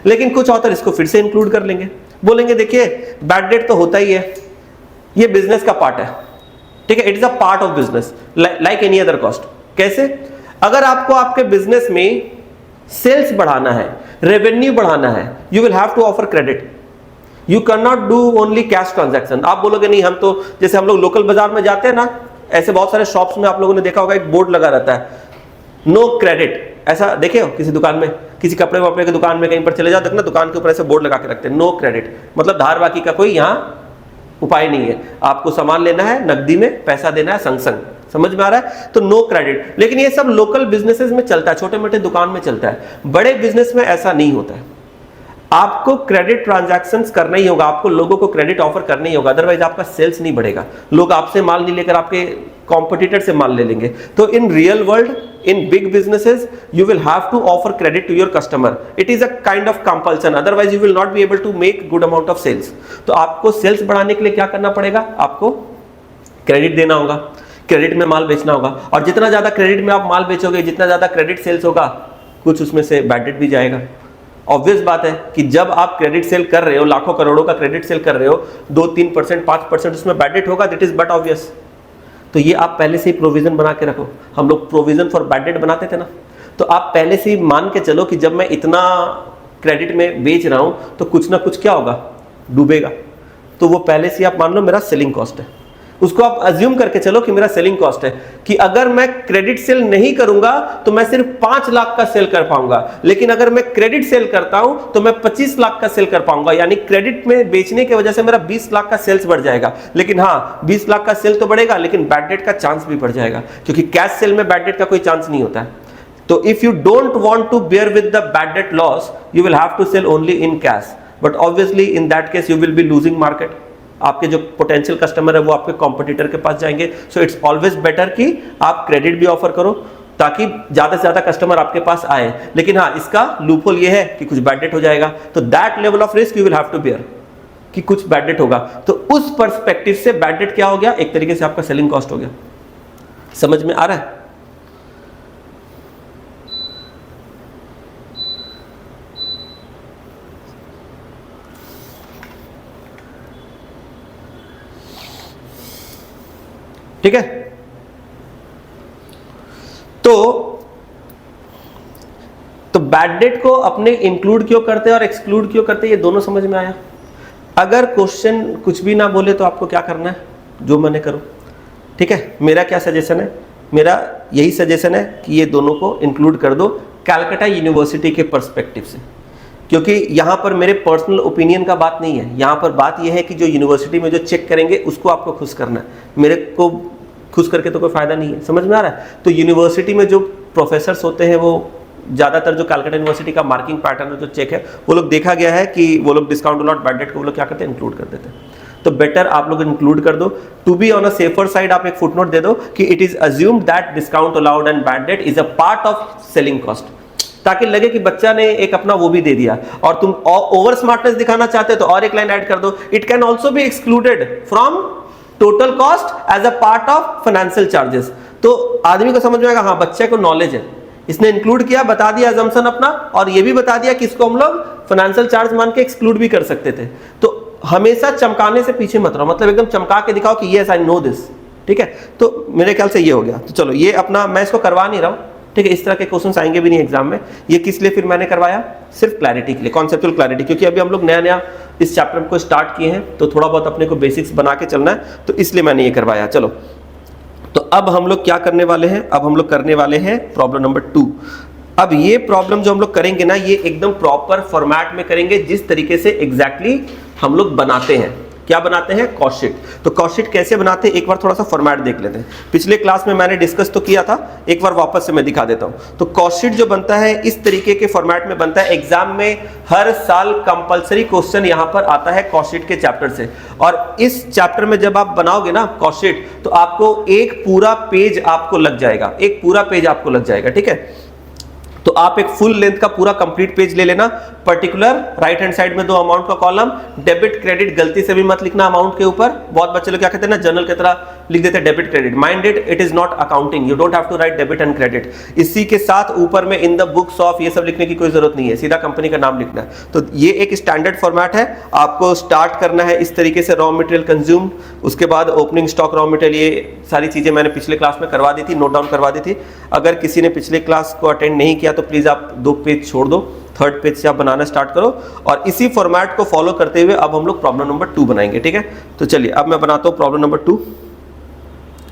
लेकिन कुछ ऑथर इसको फिर से इंक्लूड कर लेंगे, बोलेंगे देखिए बैड डेट तो होता ही है, ये बिजनेस का पार्ट है, ठीक है, it is a part of business like any other cost. कैसे? अगर आपको आपके बिजनेस में सेल्स बढ़ाना है, रेवेन्यू बढ़ाना है, you will have to offer credit. You can not do only cash transaction. आप बोलोगे नहीं, हम तो जैसे हम लोग लोकल बाजार में जाते हैं ना, ऐसे बहुत सारे शॉप्स में आप लोगों ने देखा होगा एक बोर्ड लगा रहता है, नो क्रेडिट। ऐसा देखे हो किसी दुकान में, किसी कपड़े वपड़े की दुकान में कहीं पर चले जाओ, देखना दुकान के ऊपर ऐसे बोर्ड लगा के रखते हैं, नो क्रेडिट, मतलब धार बाकी का कोई यहाँ उपाय नहीं है, आपको सामान लेना है, नकदी में पैसा देना है संग संग। समझ में आ रहा है? तो नो क्रेडिट। लेकिन ये सब लोकल बिजनेसेस में चलता है, छोटे मोटे दुकान में चलता है, बड़े बिजनेस में ऐसा नहीं होता है। आपको क्रेडिट ट्रांजैक्शंस करना ही होगा, आपको लोगों को क्रेडिट ऑफर करना ही होगा, अदरवाइज आपका सेल्स नहीं बढ़ेगा। लोग आपसे माल नहीं लेकर आपके कॉम्पिटिटर से माल ले लेंगे। तो in real world, in big businesses, you will have to offer credit to your customer. It is a kind of compulsion, otherwise you will not be able to make good amount of sales. तो आपको sales बढ़ाने के लिए क्या करना पड़ेगा? आपको credit देना होगा, क्रेडिट में माल बेचना होगा, और जितना ज्यादा क्रेडिट में आप माल बेचोगे, जितना ज्यादा क्रेडिट सेल्स होगा, कुछ उसमें से बैड डेट भी जाएगा। ऑब्वियस बात है कि जब आप क्रेडिट सेल कर रहे हो, लाखों करोड़ों का क्रेडिट सेल कर रहे हो, 2-3%, 5% उसमें बैड डेट होगा, दैट इज बट ऑब्वियस। तो ये आप पहले से ही प्रोविजन बना के रखो। हम लोग प्रोविजन फॉर बैड डेट बनाते थे ना, तो आप पहले से ही मान के चलो कि जब मैं इतना क्रेडिट में बेच रहा हूं तो कुछ ना कुछ क्या होगा, डूबेगा। तो वो पहले से आप मान लो मेरा सेलिंग कॉस्ट है, उसको आप अज्यूम करके चलो कि मेरा सेलिंग कॉस्ट है, कि अगर मैं क्रेडिट सेल नहीं करूंगा तो मैं सिर्फ 5 लाख का सेल कर पाऊंगा, लेकिन अगर मैं क्रेडिट सेल करता हूं तो मैं 25 लाख का सेल कर पाऊंगा। यानी क्रेडिट में बेचने की वजह से मेरा 20 लाख का सेल्स बढ़ जाएगा। लेकिन हाँ, 20 लाख का सेल तो बढ़ेगा, लेकिन बैड डेट का चांस भी बढ़ जाएगा, क्योंकि कैश सेल में बैड डेट का कोई चांस नहीं होता है। तो if you don't want to bear with the bad debt loss, you will have to sell only in cash, but obviously in that case you will be losing market. आपके जो potential customer है वो आपके competitor के पास जाएंगे। So it's always better कि आप credit भी ऑफर करो, ताकि ज्यादा से ज्यादा कस्टमर आपके पास आए। लेकिन हाँ, इसका लूपहोल ये है कि कुछ बैड डेट हो जाएगा, तो that level of risk you will have to bear, कि कुछ बैड डेट होगा। तो उस पर्सपेक्टिव से बैड डेट क्या हो गया? एक तरीके से आपका सेलिंग कॉस्ट हो गया। समझ में आ रहा है? ठीक है? तो बैड डेट को अपने इंक्लूड क्यों करते हैं और एक्सक्लूड क्यों करते हैं, ये दोनों समझ में आया। अगर क्वेश्चन कुछ भी ना बोले तो आपको क्या करना है? जो मैंने करो। ठीक है? मेरा क्या सजेशन है? मेरा यही सजेशन है कि ये दोनों को इंक्लूड कर दो कलकत्ता यूनिवर्सिटी के पर्सपेक्टिव से, क्योंकि यहां पर मेरे पर्सनल ओपिनियन का बात नहीं है। यहां पर बात यह है कि जो यूनिवर्सिटी में जो चेक करेंगे उसको आपको खुश करना है, मेरे को खुश करके तो कोई फायदा नहीं है। समझ में आ रहा है? तो यूनिवर्सिटी में जो प्रोफेसर्स होते हैं, वो ज्यादातर जो कलकत्ता यूनिवर्सिटी का मार्किंग पैटर्न जो चेक है, वो लोग देखा गया है कि वो लोग डिस्काउंट अलॉट बैड डेट को वो लोग क्या करते हैं? इंक्लूड कर देते हैं। तो बेटर आप लोग इंक्लूड कर दो। To be on a safer side आप एक फुटनोट दे दो कि it is assumed that discount allowed and bad debt is a part of selling cost, ताकि लगे कि बच्चा ने एक अपना वो भी दे दिया। और तुम ओवर स्मार्टनेस दिखाना चाहते हो तो और एक लाइन ऐड कर दो, it can also be excluded from total cost as a part of financial charges. तो आदमी को समझ में आएगा, हाँ बच्चे को नॉलेज है, इसने इंक्लूड किया, बता दिया अजम्पशन अपना, और ये भी बता दिया कि इसको हम लोग फाइनेंशियल चार्ज मान के एक्सक्लूड भी कर सकते थे। तो हमेशा चमकाने से पीछे मत रहो, मतलब एकदम चमका के दिखाओ कि यस आई नो दिस। ठीक है? तो मेरे ख्याल से ये हो गया। तो चलो, ये अपना मैं इसको करवा नहीं रहा हूं, ठीक है? इस तरह के क्वेश्चंस आएंगे भी नहीं एग्जाम में। ये किस लिए फिर मैंने करवाया? सिर्फ क्लैरिटी के लिए, कॉन्सेप्चुअल क्लैरिटी, क्योंकि अभी हम लोग नया नया इस चैप्टर को स्टार्ट किए हैं, तो थोड़ा बहुत अपने को बेसिक्स बना के चलना है, तो इसलिए मैंने ये करवाया। चलो, तो अब हम लोग क्या करने वाले हैं? अब हम लोग करने वाले हैं प्रॉब्लम नंबर 2। अब ये प्रॉब्लम जो हम लोग करेंगे ना, ये एकदम प्रॉपर फॉर्मेट में करेंगे, जिस तरीके से एग्जैक्टली हम लोग बनाते हैं। क्या बनाते हैं? Cost sheet. तो कॉस्ट शीट कैसे बनाते हैं, एक बार थोड़ा सा फॉर्मेट देख लेते हैं। पिछले क्लास में मैंने डिस्कस तो किया था, एक बार वापस से मैं दिखा देता हूं। तो कॉस्ट शीट जो बनता है इस तरीके के फॉर्मेट में बनता है। एग्जाम में हर साल कंपलसरी क्वेश्चन यहां पर आता है कॉस्ट शीट के चैप्टर से, और इस चैप्टर में जब आप बनाओगे ना कॉस्ट शीट, तो आपको एक पूरा पेज आपको लग जाएगा, एक पूरा पेज आपको लग जाएगा। ठीक है? तो आप एक फुल लेंथ का पूरा कंप्लीट पेज ले लेना। पर्टिकुलर राइट हैंड साइड में 2 अमाउंट का कॉलम, डेबिट क्रेडिट गलती से भी मत लिखना अमाउंट के ऊपर। बहुत बच्चे लोग क्या कहते हैं ना, जर्नल की तरह लिख देते हैं debit credit. Mind it, it is not accounting, you don't have to write debit and credit. इसी के साथ ऊपर में इन द बुक्स ऑफ ये सब लिखने की कोई जरूरत नहीं है, सीधा कंपनी का नाम लिखना है। तो ये एक स्टैंडर्ड फॉर्मेट है। आपको स्टार्ट करना है इस तरीके से, रॉ मटेरियल कंज्यूम, उसके बाद ओपनिंग स्टॉक रॉ मटेरियल, ये सारी चीजें मैंने पिछले क्लास में करवा दी थी, नोट डाउन करवा दी थी। अगर किसी ने पिछले क्लास को अटेंड नहीं किया तो प्लीज आप 2 पेज छोड़ दो, 3rd पेज से आप बनाना स्टार्ट करो। और इसी फॉर्मेट को फॉलो करते हुए अब हम लोग प्रॉब्लम नंबर 2 बनाएंगे, ठीक है। तो चलिए अब मैं बनाता हूं प्रॉब्लम नंबर 2,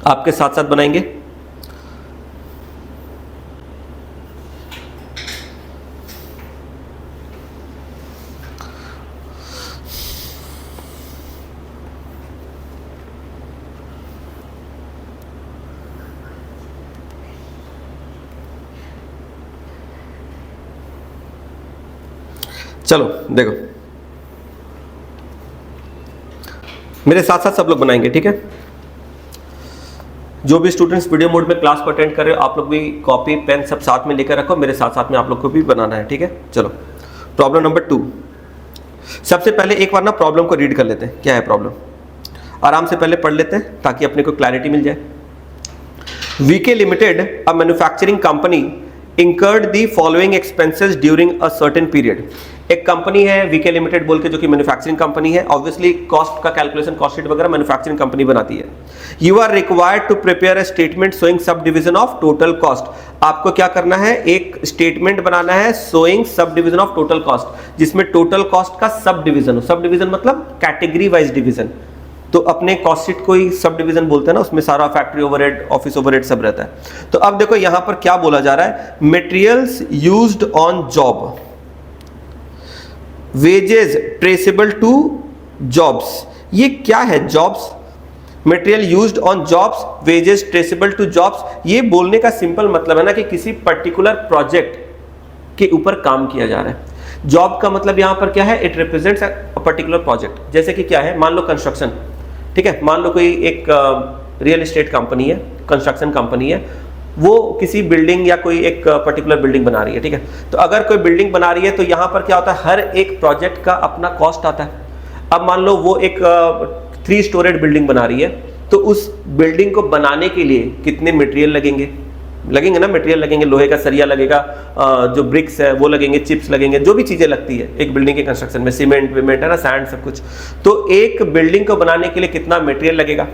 आपके साथ साथ बनाएंगे। चलो देखो, मेरे साथ साथ सब लोग बनाएंगे, ठीक है। जो भी स्टूडेंट्स वीडियो मोड में क्लास को अटेंड कर रहे हो, आप लोग भी कॉपी पेन सब साथ में लेकर रखो, मेरे साथ साथ में आप लोग को भी बनाना है, ठीक है। चलो प्रॉब्लम नंबर 2। सबसे पहले एक बार ना प्रॉब्लम को रीड कर लेते हैं, क्या है प्रॉब्लम, आराम से पहले पढ़ लेते हैं ताकि अपने को क्लैरिटी मिल जाए। VK limited, a manufacturing company, incurred the following expenses during a certain period। एक कंपनी है वीके लिमिटेड बोल के, जो कि मैन्युफैक्चरिंग कंपनी है। ऑब्वियसली कॉस्ट का कैलकुलेशन, कॉस्ट शीट वगैरह मैन्युफैक्चरिंग कंपनी बनाती है। You are required to prepare a statement showing sub division of total cost. आपको क्या करना है, एक स्टेटमेंट बनाना है showing sub division of total cost, जिसमें टोटल कॉस्ट का सब डिवीजन हो। सब डिवीजन मतलब कैटेगरी वाइज डिवीजन। तो अपने कॉस्ट शीट को ही सब डिवीजन बोलते हैं ना, उसमें सारा फैक्ट्री ओवरहेड, ऑफिस ओवरहेड सब रहता है। तो अब देखो यहां पर क्या बोला जा रहा है, materials used on job, wages traceable to jobs. ये क्या है jobs, material used on jobs, wages traceable to jobs. ये बोलने का सिंपल मतलब है ना कि किसी पर्टिकुलर प्रोजेक्ट के ऊपर काम किया जा रहा है। जॉब का मतलब यहां पर क्या है, it represents a particular project. जैसे कि क्या है, मान लो कंस्ट्रक्शन, ठीक है, मान लो कोई एक रियल एस्टेट कंपनी है, कंस्ट्रक्शन कंपनी है, वो किसी बिल्डिंग या कोई एक पर्टिकुलर बिल्डिंग बना रही है, ठीक है। तो अगर कोई बिल्डिंग बना रही है तो यहाँ पर क्या होता है, हर एक प्रोजेक्ट का अपना कॉस्ट आता है। अब मान लो वो एक 3 स्टोरेड बिल्डिंग बना रही है, तो उस बिल्डिंग को बनाने के लिए कितने मटेरियल लगेंगे ना, मटेरियल लगेंगे, लोहे का सरिया लगेगा, जो ब्रिक्स है वो लगेंगे, चिप्स लगेंगे, जो भी चीजें लगती है एक बिल्डिंग के कंस्ट्रक्शन में, सीमेंट विमेंट है ना, सैंड सब कुछ। तो एक बिल्डिंग को बनाने के लिए कितना मटेरियल लगेगा,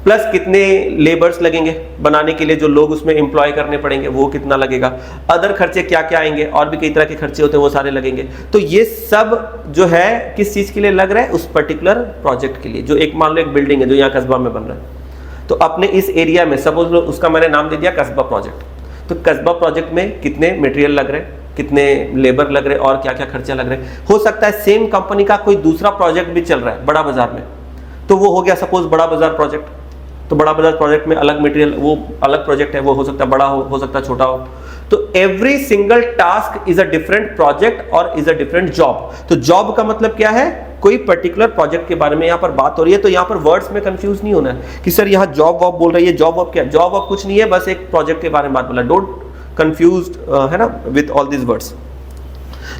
प्लस कितने लेबर्स लगेंगे बनाने के लिए, जो लोग उसमें एम्प्लॉय करने पड़ेंगे वो कितना लगेगा, अदर खर्चे क्या क्या आएंगे, और भी कई तरह के खर्चे होते हैं वो सारे लगेंगे। तो ये सब जो है किस चीज के लिए लग रहा है, उस पर्टिकुलर प्रोजेक्ट के लिए। जो एक मान लो एक बिल्डिंग है जो यहाँ कस्बा में बन रहा है, तो अपने इस एरिया में सपोज उसका मैंने नाम दे दिया कस्बा प्रोजेक्ट। तो कस्बा प्रोजेक्ट में कितने मटेरियल लग रहे हैं, कितने लेबर लग रहे हैं, और क्या क्या खर्चे लग रहे हैं। हो सकता है सेम कंपनी का कोई दूसरा प्रोजेक्ट भी चल रहा है बड़ा बाजार में, तो वो हो गया सपोज बड़ा बाजार प्रोजेक्ट। तो बड़ा बाजार प्रोजेक्ट में अलग मटेरियल, वो अलग प्रोजेक्ट है, वो हो सकता है बड़ा हो सकता है छोटा हो। तो every single task is a different project और इज अ डिफरेंट जॉब। तो जॉब का मतलब क्या है, कोई पर्टिकुलर प्रोजेक्ट के बारे में यहाँ पर बात हो रही है। तो यहाँ पर वर्ड्स में कंफ्यूज नहीं होना है कि सर यहाँ जॉब वॉब बोल रही है, जॉब वॉब क्या, जॉब वॉब कुछ नहीं है, बस एक प्रोजेक्ट के बारे में बात बोला। डोंट कंफ्यूज है ना विथ ऑल दिस वर्ड्स।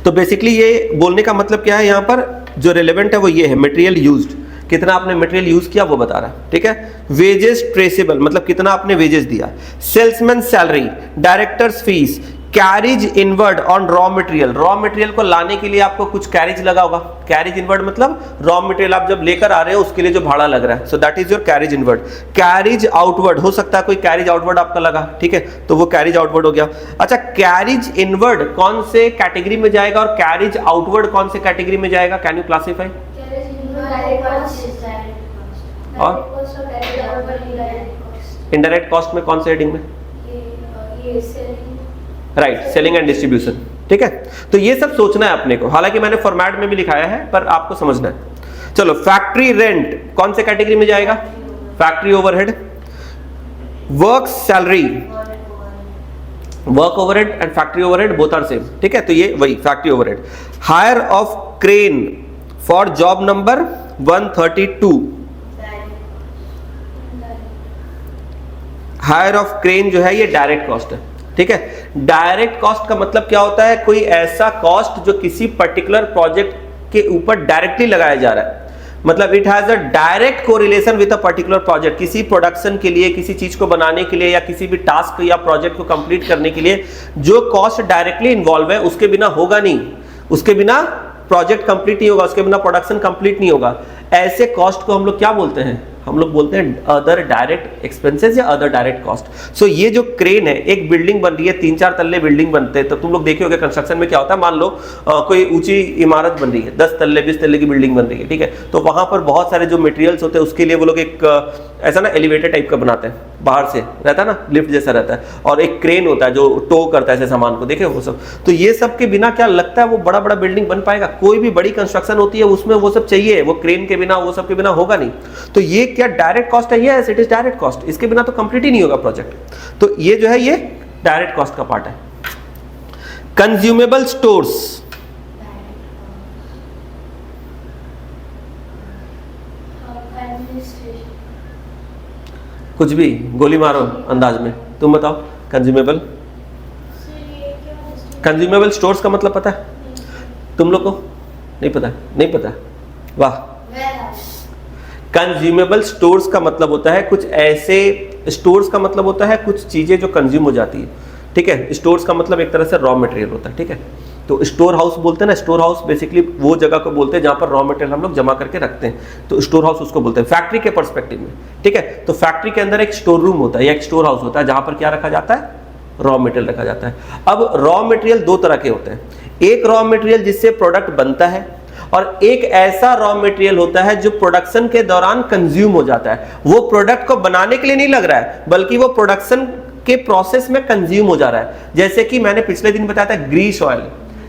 तो बेसिकली ये बोलने का मतलब क्या है, यहाँ पर जो रिलेवेंट है वो ये है, मटेरियल यूज्ड, कितना आपने मटेरियल यूज किया वो बता रहा है, ठीक है। वेजेस ट्रेसेबल मतलब कितना आपने वेजेस दिया। Salesman salary, directors fees, carriage inward on raw material. Raw material को लाने के लिए आपको कुछ कैरिज लगा होगा। कैरिज इनवर्ड मतलब रॉ मटेरियल आप जब लेकर आ रहे हो उसके लिए जो भाड़ा लग रहा है, so that is your carriage inward. Carriage outward, हो सकता है कोई कैरिज आउटवर्ड आपका लगा, ठीक है, तो वो कैरिज आउटवर्ड हो गया। अच्छा, कैरिज इनवर्ड कौन से कैटेगरी में जाएगा और कैरिज आउटवर्ड कौन से कैटेगरी में जाएगा, कैन यू क्लासिफाई? और इनडायरेक्ट कॉस्ट में कौन से हेडिंग में? राइट, सेलिंग एंड डिस्ट्रीब्यूशन, ठीक है। तो ये सब सोचना है अपने को, हालांकि मैंने फॉर्मेट में भी लिखाया है पर आपको समझना है। चलो, फैक्ट्री रेंट कौन से कैटेगरी में जाएगा? Factory overhead. Work salary, work overhead and factory overhead both are same, ठीक है, तो ये वही factory overhead. Hire of crane for job number 132, hire of crane जो है ये डायरेक्ट कॉस्ट है, ठीक है। डायरेक्ट कॉस्ट का मतलब क्या होता है, कोई ऐसा कॉस्ट जो किसी पर्टिकुलर प्रोजेक्ट के ऊपर डायरेक्टली लगाया जा रहा है। मतलब it has a direct correlation with a particular project. किसी प्रोडक्शन के लिए, किसी चीज को बनाने के लिए या किसी भी टास्क या प्रोजेक्ट को कंप्लीट करने के लिए जो कॉस्ट डायरेक्टली इन्वॉल्व है उसके बिना होगा नहीं, उसके बिना प्रोजेक्ट कंप्लीट नहीं होगा, उसके बिना प्रोडक्शन कंप्लीट नहीं होगा। ऐसे कॉस्ट को हम लोग क्या बोलते हैं? हम लोग बोलते हैं अदर डायरेक्ट एक्सपेंसेस या अदर डायरेक्ट कॉस्ट। सो ये जो क्रेन है, एक बिल्डिंग बन रही है, 3-4 तल्ले बिल्डिंग बनते हैं, तो तुम लोग देखे होगे कंस्ट्रक्शन में क्या होता है, मान लो कोई ऊंची इमारत बन रही है, 10 तल्ले 20 तल्ले की बिल्डिंग बन रही है, ठीक है, तो वहां पर बहुत सारे जो मटेरियल्स होते हैं उसके लिए वो लोग एक ऐसा ना एलिवेटर टाइप का बनाते हैं, बाहर से रहता है ना, लिफ्ट जैसा रहता है, और एक क्रेन होता है जो टो करता है ऐसे सामान को, देखे वो सब। तो ये सब के बिना क्या लगता है वो बड़ा बड़ा बिल्डिंग बन पाएगा? कोई भी बड़ी कंस्ट्रक्शन होती है उसमें वो सब चाहिए, वो क्रेन के बिना, वो सब के बिना होगा नहीं। तो ये क्या डायरेक्ट कॉस्ट है? Yes, it is direct cost, इसके बिना तो कंप्लीट ही नहीं होगा प्रोजेक्ट। तो ये जो है ये डायरेक्ट कॉस्ट का पार्ट है। कंज्यूमेबल स्टोर्स, कुछ भी गोली मारो अंदाज में, तुम बताओ। कंज्यूमेबल, कंज्यूमेबल स्टोर्स का मतलब पता है तुम लोग को? नहीं पता? नहीं पता, वाह। कंज्यूमेबल स्टोर्स का मतलब होता है कुछ ऐसे, स्टोर्स का मतलब होता है कुछ चीजें जो कंज्यूम हो जाती है, ठीक है। स्टोर्स का मतलब एक तरह से रॉ मटेरियल होता है, ठीक है। तो स्टोर हाउस बोलते हैं ना, स्टोर हाउस बेसिकली वो जगह को बोलते हैं जहां पर रॉ मटेरियल हम लोग जमा करके रखते हैं, तो स्टोर हाउस उसको बोलते हैं फैक्ट्री के पर्सपेक्टिव में, ठीक है। तो फैक्ट्री के अंदर एक स्टोर रूम होता है या एक स्टोर हाउस होता है जहां पर क्या रखा जाता है? रॉ मटेरियल रखा जाता है। अब रॉ मटेरियल दो तरह के होते हैं, एक रॉ मटेरियल जिससे प्रोडक्ट बनता है, और एक ऐसा रॉ मटेरियल होता है जो प्रोडक्शन के दौरान कंज्यूम हो जाता है। वो प्रोडक्ट को बनाने के लिए नहीं लग रहा है, बल्कि वो प्रोडक्शन के प्रोसेस में कंज्यूम हो जा रहा है। जैसे कि मैंने पिछले दिन बताया था ग्रीस ऑयल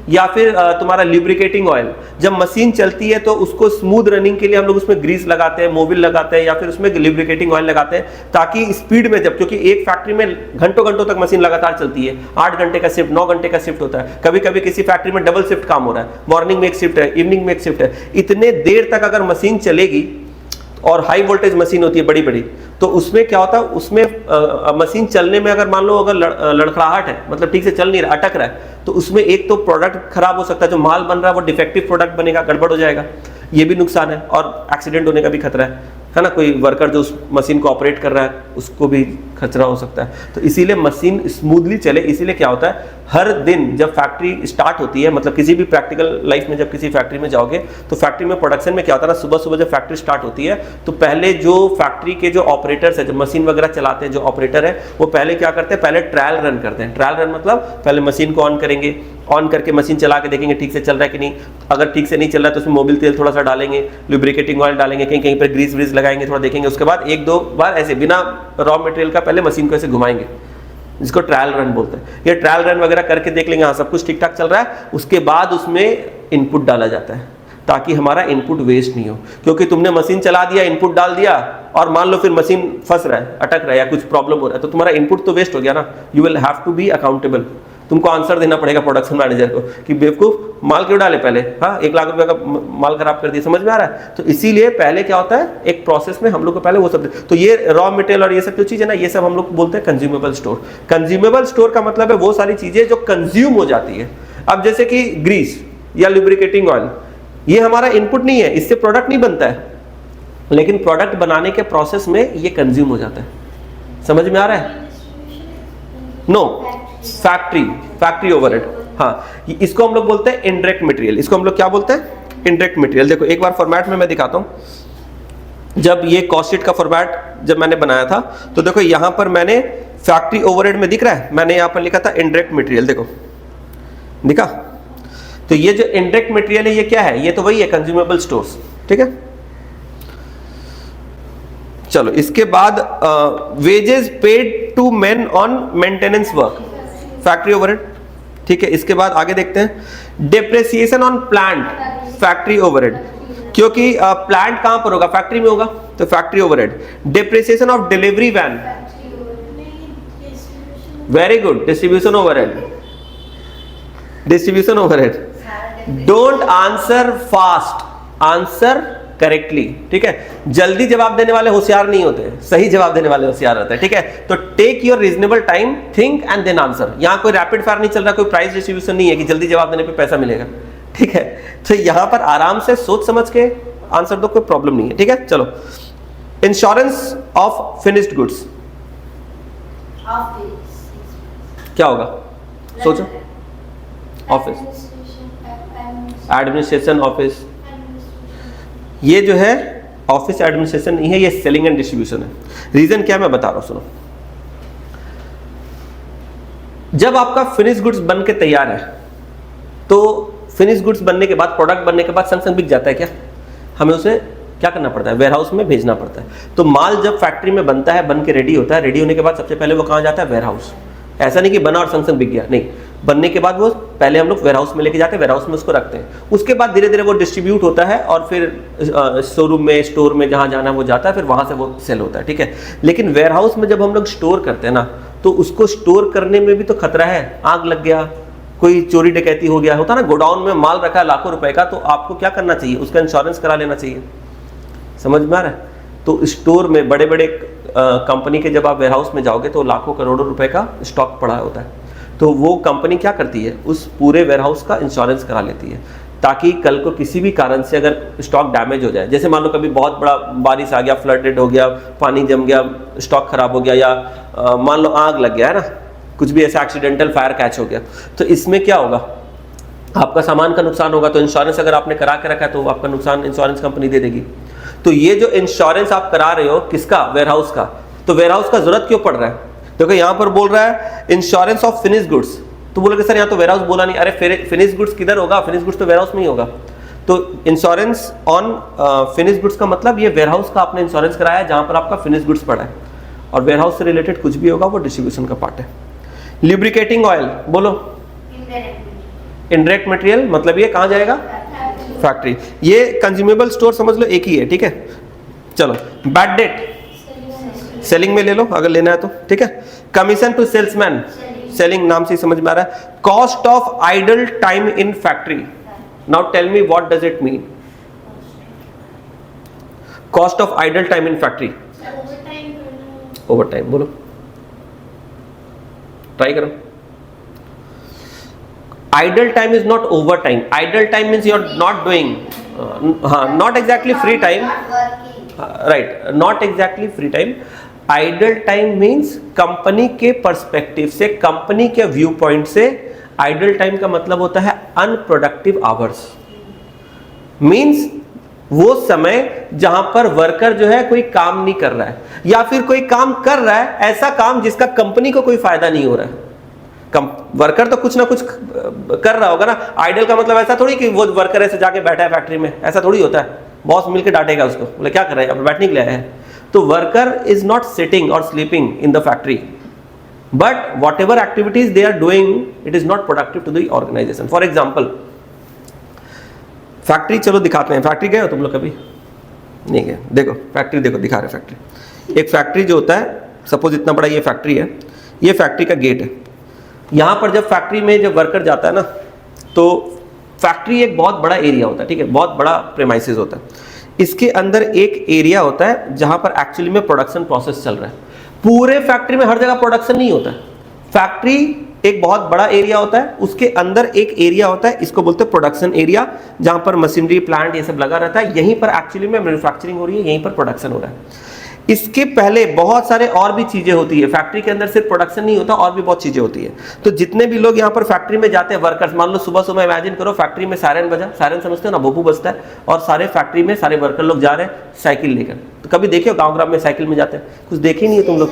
या फिर तुम्हारा लिब्रिकेटिंग ऑयल, जब मशीन चलती है तो उसको स्मूथ रनिंग के लिए हम लोग उसमें ग्रीस लगाते हैं, मोबिल लगाते हैं, या फिर उसमें लिब्रिकेटिंग ऑयल लगाते हैं, ताकि स्पीड में, जब क्योंकि एक फैक्ट्री में घंटों घंटों तक मशीन लगातार चलती है, 8 घंटे का शिफ्ट, 9 घंटे का शिफ्ट होता है, कभी कभी किसी फैक्ट्री में डबल शिफ्ट काम हो रहा है, मॉर्निंग में एक शिफ्ट है, इवनिंग में एक शिफ्ट है। इतने देर तक अगर मशीन चलेगी, और हाई वोल्टेज मशीन होती है बड़ी बड़ी, तो उसमें क्या होता है, उसमें मशीन चलने में अगर मान लो अगर लड़खड़ाहट है, मतलब ठीक से चल नहीं रहा, अटक रहा है, तो उसमें एक तो प्रोडक्ट खराब हो सकता है, जो माल बन रहा है वो डिफेक्टिव प्रोडक्ट बनेगा, गड़बड़ हो जाएगा, ये भी नुकसान है, और एक्सीडेंट होने का भी खतरा है ना। कोई वर्कर जो उस मशीन को ऑपरेट कर रहा है उसको भी खतरा हो सकता है। तो इसीलिए मशीन स्मूथली चले, इसीलिए क्या होता है, हर दिन जब फैक्ट्री स्टार्ट होती है, मतलब किसी भी प्रैक्टिकल लाइफ में जब किसी फैक्ट्री में जाओगे तो फैक्ट्री में प्रोडक्शन में क्या होता है ना, सुबह सुबह जब फैक्ट्री स्टार्ट होती है तो पहले जो फैक्ट्री के जो ऑपरेटर्स है, जो मशीन वगैरह चलाते हैं, जो ऑपरेटर है, वो पहले क्या करते हैं, पहले ट्रायल रन करते हैं। ट्रायल रन मतलब पहले मशीन को ऑन करेंगे, ऑन करके मशीन चला के देखेंगे ठीक से चल रहा है कि नहीं, अगर ठीक से नहीं चल रहा है तो उसमें मोबिल तेल थोड़ा सा डालेंगे, लुब्रिकेटिंग ऑयल डालेंगे, कहीं कहीं पर ग्रीस व्रीस लगाएंगे, थोड़ा देखेंगे, उसके बाद 1-2 बार ऐसे बिना रॉ मटेरियल का पहले मशीन को ऐसे घुमाएंगे, जिसको ट्रायल रन बोलते हैं। ये ट्रायल रन वगैरह करके देख लेंगे, हाँ सब कुछ ठीक ठाक चल रहा है, उसके बाद उसमें इनपुट डाला जाता है, ताकि हमारा इनपुट वेस्ट नहीं हो। क्योंकि तुमने मशीन चला दिया, इनपुट डाल दिया, और मान लो फिर मशीन फंस रहा है, अटक रहा है, या कुछ प्रॉब्लम हो रहा है, तो तुम्हारा इनपुट तो वेस्ट हो गया ना। You will have to be accountable, तुमको आंसर देना पड़ेगा प्रोडक्शन मैनेजर को कि बेवकूफ माल क्यों डाले पहले, हाँ 1 लाख रुपए का माल खराब कर दिया, समझ में आ रहा है। तो इसीलिए पहले क्या होता है, एक प्रोसेस में हम लोग को पहले वो सब, तो ये रॉ मटेरियल और ये सब जो चीज है ना, ये सब हम लोग बोलते हैं कंज्यूमेबल स्टोर। कंज्यूमेबल स्टोर का मतलब है वो सारी चीजें जो कंज्यूम हो जाती है। अब जैसे कि ग्रीस या लुब्रिकेटिंग ऑयल, ये हमारा इनपुट नहीं है, इससे प्रोडक्ट नहीं बनता है, लेकिन प्रोडक्ट बनाने के प्रोसेस में ये कंज्यूम हो जाता है। समझ में आ रहा है? नो, फैक्ट्री ओवरहेड, हाँ, इसको हम लोग बोलते हैं इनडायरेक्ट मटेरियल। इसको हम लोग क्या बोलते हैं? Indirect material. देखो एक बार फॉर्मेट में मैं दिखाता हूं। जब ये कॉस्ट शीट का फॉर्मेट जब मैंने बनाया था, तो देखो यहां पर मैंने फैक्ट्री ओवरहेड में दिख रहा है, मैंने यहां पर लिखा था इनडायरेक्ट मटेरियल, देखो दिखा। तो ये जो इनडायरेक्ट मटेरियल है ये क्या है? ये तो वही है कंज्यूमेबल स्टोर्स, ठीक है। चलो इसके बाद wages paid to men on maintenance work, factory overhead, ठीक है। इसके बाद आगे देखते हैं depreciation on plant, factory overhead, क्योंकि प्लांट कहां पर होगा? फैक्ट्री में होगा, तो factory overhead. Depreciation of delivery van, very good, distribution overhead, distribution overhead. Don't answer fast, answer correctly, ठीक है। जल्दी जवाब देने वाले होशियार नहीं होते, सही जवाब देने वाले होशियार होते हैं, ठीक है। तो take your reasonable time, think and then answer. यहां कोई रैपिड फायर नहीं चल रहा, कोई प्राइस डिस्ट्रीब्यूशन नहीं है कि जल्दी जवाब देने पे पैसा मिलेगा, ठीक है। तो यहां पर आराम से सोच समझ के आंसर दो, कोई प्रॉब्लम नहीं है, ठीक है। चलो, इंश्योरेंस ऑफ फिनिश्ड गुड्स क्या होगा, सोचो। ऑफिस, एडमिनिस्ट्रेशन ऑफिस, ये जो है ऑफिस एडमिनिस्ट्रेशन नहीं है, ये सेलिंग एंड डिस्ट्रीब्यूशन है। रीजन क्या है मैं बता रहा हूं, सुनो। जब आपका फिनिश गुड्स बन के तैयार है, तो फिनिश गुड्स बनने के बाद, प्रोडक्ट बनने के बाद संग संग बिक जाता है क्या? हमें उसे क्या करना पड़ता है, वेयरहाउस में भेजना पड़ता है। तो माल जब फैक्ट्री में बनता है, बन के रेडी होता है, रेडी होने के बाद सबसे पहले वो कहाँ जाता है, वेयरहाउस। ऐसा नहीं कि बना और संग संग बिक गया, नहीं, बनने के बाद वो पहले हम लोग वेयरहाउस में लेके जाते हैं, वेयरहाउस में उसको रखते हैं, उसके बाद धीरे धीरे वो डिस्ट्रीब्यूट होता है और फिर शोरूम में, स्टोर में जहाँ जाना है वो जाता है, फिर वहाँ से वो सेल होता है, ठीक है। लेकिन वेयरहाउस में जब हम लोग स्टोर करते हैं ना, तो उसको स्टोर करने में भी तो खतरा है, आग लग गया, कोई चोरी डकैती हो गया, होता ना, गोडाउन में माल रखा है लाखों रुपए का, तो आपको क्या करना चाहिए, उसका इंश्योरेंस करा लेना चाहिए। समझ में आ रहा है? तो स्टोर में बड़े बड़े कंपनी के जब आप वेयरहाउस में जाओगे तो लाखों करोड़ों रुपए का स्टॉक पड़ा होता है, तो वो कंपनी क्या करती है, उस पूरे वेयरहाउस का इंश्योरेंस करा लेती है, ताकि कल को किसी भी कारण से अगर स्टॉक डैमेज हो जाए, जैसे मान लो कभी बहुत बड़ा बारिश आ गया, फ्लडेड हो गया, पानी जम गया, स्टॉक खराब हो गया, या मान लो आग लग गया है ना, कुछ भी ऐसा एक्सीडेंटल फायर कैच हो गया, तो इसमें क्या होगा, आपका सामान का नुकसान होगा। तो इंश्योरेंस अगर आपने करा के रखा है तो आपका नुकसान इंश्योरेंस कंपनी दे देगी। तो ये जो इंश्योरेंस आप करा रहे हो, किसका, वेयरहाउस का, तो वेयरहाउस का जरूरत क्यों पड़ रहा है? देखो यहाँ पर बोल रहा है इंश्योरेंस ऑफ फिनिश गुड्स, तो बोलोगे सर यहाँ तो वेयरहाउस बोला नहीं, अरे फिनिश गुड्स किधर होगा, फिनिश गुड्स तो वेयरहाउस में ही होगा। तो इंश्योरेंस ऑन फिनिश गुड्स का मतलब ये वेयरहाउस का आपने इंश्योरेंस कराया है जहां पर आपका फिनिश गुड्स पड़ा है, और वेयरहाउस से रिलेटेड कुछ भी होगा वो डिस्ट्रीब्यूशन का पार्ट है। लुब्रिकेटिंग ऑयल, बोलो, इनडायरेक्ट मटेरियल, मतलब ये कहां जाएगा, फैक्ट्री। ये कंज्यूमेबल स्टोर समझ लो एक ही है, ठीक है। चलो, बैड डेट सेलिंग में ले लो अगर लेना है तो, ठीक है। कमीशन टू सेल्समैन, सेलिंग नाम से ही समझ में आ रहा है। Cost of idle time in factory, now tell me what does it mean, cost of idle time in factory, over time, बोलो, ट्राई करो। idle time is not overtime, idle time means you are not doing not exactly free time, right, not exactly free time। idle time means company के perspective से, company के view point से idle time का मतलब होता है unproductive hours, means वो समय जहां पर वर्कर जो है कोई काम नहीं कर रहा है, या फिर कोई काम कर रहा है, ऐसा काम जिसका कंपनी को कोई फायदा नहीं हो रहा है। वर्कर तो कुछ ना कुछ कर रहा होगा ना। आइडल का मतलब ऐसा थोड़ी कि वो वर्कर ऐसे जाके बैठा है फैक्ट्री में, ऐसा थोड़ी होता है, बॉस मिलके डांटेगा उसको, बोले क्या कर रहे हैं, अब बैठने के लिए आया है। तो वर्कर इज नॉट सिटिंग और sleeping in the factory, but whatever activities they are doing, it is not productive to the organization. For example, factory चलो दिखाते हैं, फैक्ट्री गए हो तुम लोग कभी? नहीं गए। देखो फैक्ट्री, देखो दिखा रहे फैक्ट्री। एक फैक्ट्री जो होता है, सपोज इतना बड़ा ये फैक्ट्री है, ये फैक्ट्री का गेट है। यहाँ पर जब फैक्ट्री में जब वर्कर जाता है ना, तो फैक्ट्री एक बहुत बड़ा एरिया होता है, ठीक है, बहुत बड़ा प्रेमाइसेस होता है। इसके अंदर एक एरिया होता है जहाँ पर एक्चुअली में प्रोडक्शन प्रोसेस चल रहा है। पूरे फैक्ट्री में हर जगह प्रोडक्शन नहीं होता है, फैक्ट्री एक बहुत बड़ा एरिया होता है, उसके अंदर एक एरिया होता है, इसको बोलते हैं प्रोडक्शन एरिया, जहाँ पर मशीनरी प्लांट ये सब लगा रहता है। यहीं पर एक्चुअली में मैन्युफैक्चरिंग हो रही है, यहीं पर प्रोडक्शन हो रहा है। इसके पहले बहुत सारे और भी चीजें होती है फैक्ट्री के अंदर, सिर्फ प्रोडक्शन नहीं होता, और भी बहुत चीजें होती है। तो जितने भी लोग यहाँ पर फैक्ट्री में जाते हैं वर्कर्स, मान लो सुबह सुबह इमेजिन करो फैक्ट्री में सायरन बजा, सायरन समझते हो ना, भोपू बजता है, और सारे फैक्ट्री में सारे वर्कर लोग जा रहे हैं साइकिल लेकर। तो कभी देखे हो गाँव ग्राम में साइकिल में जाते हैं? कुछ देखे नहीं है तुम लोग?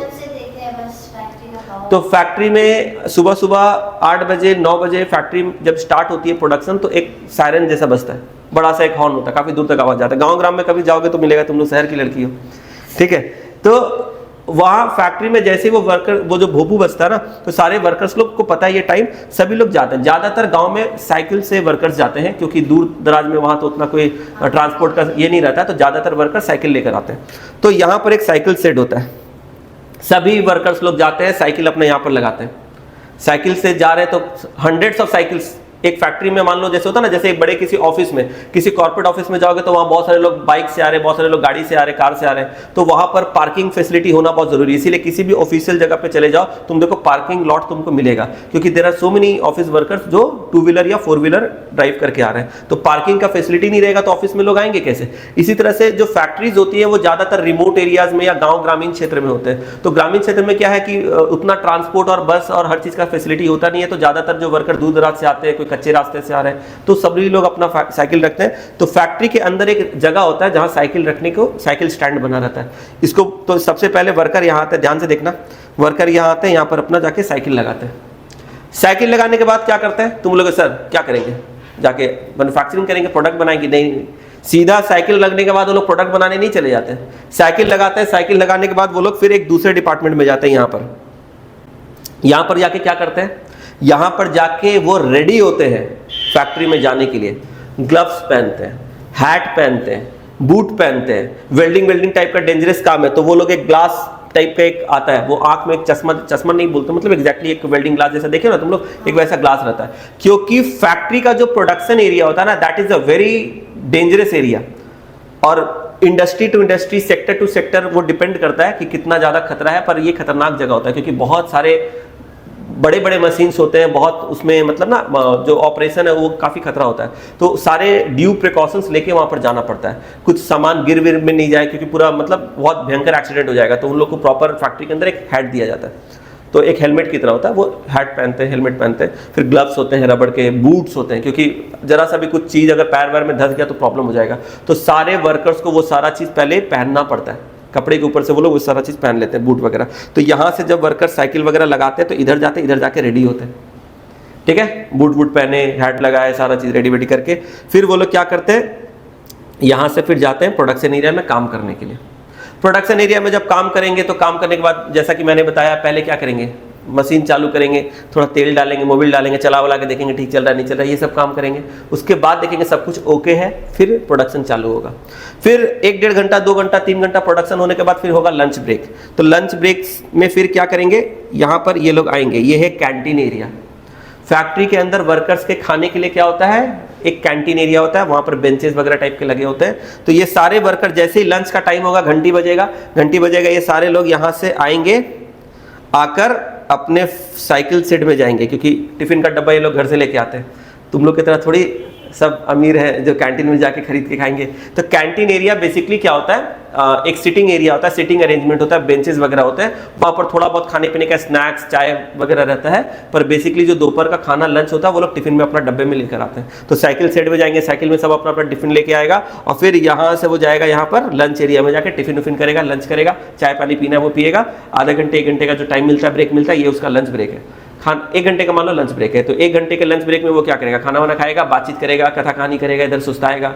तो फैक्ट्री में सुबह सुबह 8 बजे 9 बजे फैक्ट्री जब स्टार्ट होती है प्रोडक्शन, तो एक सायरन जैसा बजता है, बड़ा सा एक हॉर्न होता है, काफी दूर तक आवाज जाता है। गाँव ग्राम में कभी जाओगे तो मिलेगा, तुम लोग शहर की लड़की हो, ठीक है। तो वहाँ फैक्ट्री में जैसे वो वर्कर, वो जो भोपू बजता है ना, तो सारे वर्कर्स लोग को पता है ये टाइम, सभी लोग जाते हैं। ज़्यादातर गांव में साइकिल से वर्कर्स जाते हैं, क्योंकि दूर दराज में वहाँ तो उतना कोई ट्रांसपोर्ट का ये नहीं रहता है, तो ज़्यादातर वर्कर साइकिल लेकर आते हैं। तो यहाँ पर एक साइकिल सेट होता है, सभी वर्कर्स लोग जाते हैं, साइकिल अपने यहाँ पर लगाते हैं। साइकिल से जा रहे हैं तो हंड्रेड्स ऑफ साइकिल्स एक फैक्ट्री में मान लो जैसे होता है ना, जैसे एक बड़े किसी ऑफिस में, किसी कॉर्पोरेट ऑफिस में जाओगे तो वहाँ बहुत सारे लोग बाइक से आ रहे हैं, बहुत सारे लोग गाड़ी से आ रहे हैं, कार से आ रहे हैं, तो वहाँ पर पार्किंग फैसिलिटी होना बहुत जरूरी है। इसीलिए किसी भी ऑफिशियल जगह पे चले जाओ तुम देखो पार्किंग लॉट तुमको मिलेगा, क्योंकि there are so many office workers जो 2 व्हीलर या 4 व्हीलर ड्राइव करके आ रहे हैं, तो पार्किंग का फैसिलिटी नहीं रहेगा तो ऑफिस में लोग आएंगे कैसे। इसी तरह से जो फैक्ट्रीज होती है वो ज्यादातर रिमोट एरियाज में या गाँव ग्रामीण क्षेत्र में होते हैं, तो ग्रामीण क्षेत्र में क्या है कि उतना ट्रांसपोर्ट और बस और हर चीज का फैसिलिटी होता नहीं है, तो ज्यादातर जो वर्कर दूर दराज से आते हैं, कोई कच्चे रास्ते से आ रहे हैं, तो सभी लोग अपना साइकिल रखते हैं। तो फैक्ट्री के अंदर एक जगह होता है जहां साइकिल रखने को साइकिल स्टैंड बना रहता है। इसको तो सबसे पहले वर्कर यहाँ आते हैं, ध्यान से देखना, वर्कर यहाँ आते हैं, यहाँ पर अपना जाके साइकिल लगाते हैं। साइकिल लगाने के बाद क्या करते हैं तुम लोग, सर क्या करेंगे, जाके मैन्युफैक्चरिंग करेंगे, प्रोडक्ट बनाएंगे? नहीं, सीधा साइकिल लगने के बाद वो लोग प्रोडक्ट बनाने नहीं चले जाते हैं, साइकिल लगाते हैं, साइकिल लगाने के बाद वो लोग फिर एक दूसरे डिपार्टमेंट में जाते हैं। यहाँ पर जाके क्या करते हैं, यहाँ पर जाके वो रेडी होते हैं फैक्ट्री में जाने के लिए, ग्लव्स पहनते हैं, हैट पहनते हैं, बूट पहनते हैं, वेल्डिंग टाइप का डेंजरस काम है तो वो लोग एक ग्लास टाइप का एक आता है, वो आंख में एक चश्मा नहीं बोलते, मतलब एग्जैक्टली एक वेल्डिंग ग्लास जैसा देखे ना तुम लोग, एक वैसा ग्लास रहता है, क्योंकि फैक्ट्री का जो प्रोडक्शन एरिया होता है ना, that is a very dangerous area, और industry to industry, sector to sector वो डिपेंड करता है कि कितना ज्यादा खतरा है, पर ये खतरनाक जगह होता है क्योंकि बहुत सारे बड़े बड़े मशीन्स होते हैं, बहुत उसमें मतलब ना जो ऑपरेशन है वो काफ़ी खतरा होता है, तो सारे ड्यू प्रिकॉशंस लेके वहाँ पर जाना पड़ता है, कुछ सामान गिर विर में नहीं जाए क्योंकि पूरा मतलब बहुत भयंकर एक्सीडेंट हो जाएगा, तो उन लोग को प्रॉपर फैक्ट्री के अंदर एक हैट दिया जाता है, तो एक हेलमेट की तरह होता है, वो हैट पहनते हैं, हेलमेट पहनते हैं, फिर ग्लव्स होते हैं, रबड़ के बूट्स होते हैं, क्योंकि जरा सा भी कुछ चीज़ अगर पैर वैर में धंस गया तो प्रॉब्लम हो जाएगा, तो सारे वर्कर्स को वो सारा चीज़ पहले पहनना पड़ता है, कपड़े के ऊपर से वो लोग वो सारा चीज़ पहन लेते हैं, बूट वगैरह। तो यहाँ से जब वर्कर साइकिल वगैरह लगाते हैं तो इधर जाते इधर जाके रेडी होते हैं, ठीक है, बूट पहने, हैट लगाए, सारा चीज़ रेडी वेडी करके फिर वो लोग क्या करते हैं, यहाँ से फिर जाते हैं प्रोडक्शन एरिया में काम करने के लिए। प्रोडक्शन एरिया में जब काम करेंगे तो काम करने के बाद जैसा कि मैंने बताया, पहले क्या करेंगे, मशीन चालू करेंगे, थोड़ा तेल डालेंगे, मोबिल डालेंगे, चला वला के देखेंगे ठीक चल रहा है नहीं चल रहा है, ये सब काम करेंगे, उसके बाद देखेंगे सब कुछ ओके है, फिर प्रोडक्शन चालू होगा। फिर 1-1.5 घंटा, 2 घंटा, 3 घंटा प्रोडक्शन होने के बाद फिर होगा लंच ब्रेक। तो लंच ब्रेक में फिर क्या करेंगे, यहाँ पर ये लोग आएंगे, ये है कैंटीन एरिया। फैक्ट्री के अंदर वर्कर्स के खाने के लिए क्या होता है, एक कैंटीन एरिया होता है, वहाँ पर बेंचेस वगैरह टाइप के लगे होते हैं, तो ये सारे वर्कर जैसे ही लंच का टाइम होगा, घंटी बजेगा, ये सारे लोग यहाँ से आएंगे, आकर अपने साइकिल सेट में जाएंगे, क्योंकि टिफिन का डब्बा ये लोग घर से लेके आते हैं, तुम लोग की तरह थोड़ी सब अमीर है जो कैंटीन में जाके खरीद के खाएंगे। तो कैंटीन एरिया बेसिकली क्या होता है, एक सिटिंग एरिया होता है, सिटिंग अरेंजमेंट होता है, बेंचेस वगैरह होते हैं, वहाँ पर थोड़ा बहुत खाने पीने का स्नैक्स, चाय वगैरह रहता है, पर बेसिकली जो दोपहर का खाना लंच होता है वो लोग टिफिन में अपना डब्बे में लेकर आते हैं। तो साइकिल सेट में जाएंगे, साइकिल में सब अपना अपना टिफिन लेके आएगा, और फिर यहाँ से वो जाएगा यहाँ पर लंच एरिया में जाकर टिफिन उफिन करेगा, लंच करेगा, चाय पानी पीना है वो पिएगा, आधा घंटे 1 घंटे का जो टाइम मिलता है, ब्रेक मिलता है, ये उसका लंच ब्रेक है। 1 घंटे का मान लो लंच ब्रेक है, तो 1 घंटे के लंच ब्रेक में वो क्या करेगा, खाना वाना खाएगा, बातचीत करेगा, कथा कहानी करेगा, इधर सुस्ताएगा,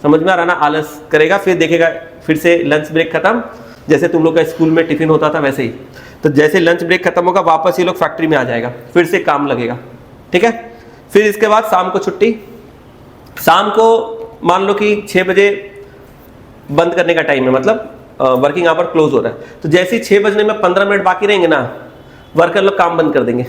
समझ में आ रहा ना, आलस करेगा, फिर देखेगा फिर से लंच ब्रेक खत्म, जैसे तुम लोग का स्कूल में टिफिन होता था वैसे ही, तो जैसे लंच ब्रेक खत्म होगा वापस ये लोग फैक्ट्री में आ जाएगा, फिर से काम लगेगा, ठीक है। फिर इसके बाद शाम को छुट्टी, शाम को मान लो कि 6 बजे बंद करने का टाइम है, मतलब वर्किंग आवर क्लोज हो रहा है, तो जैसे ही 6 बजने में 15 मिनट बाकी रहेंगे ना, वर्कर लोग काम बंद कर देंगे।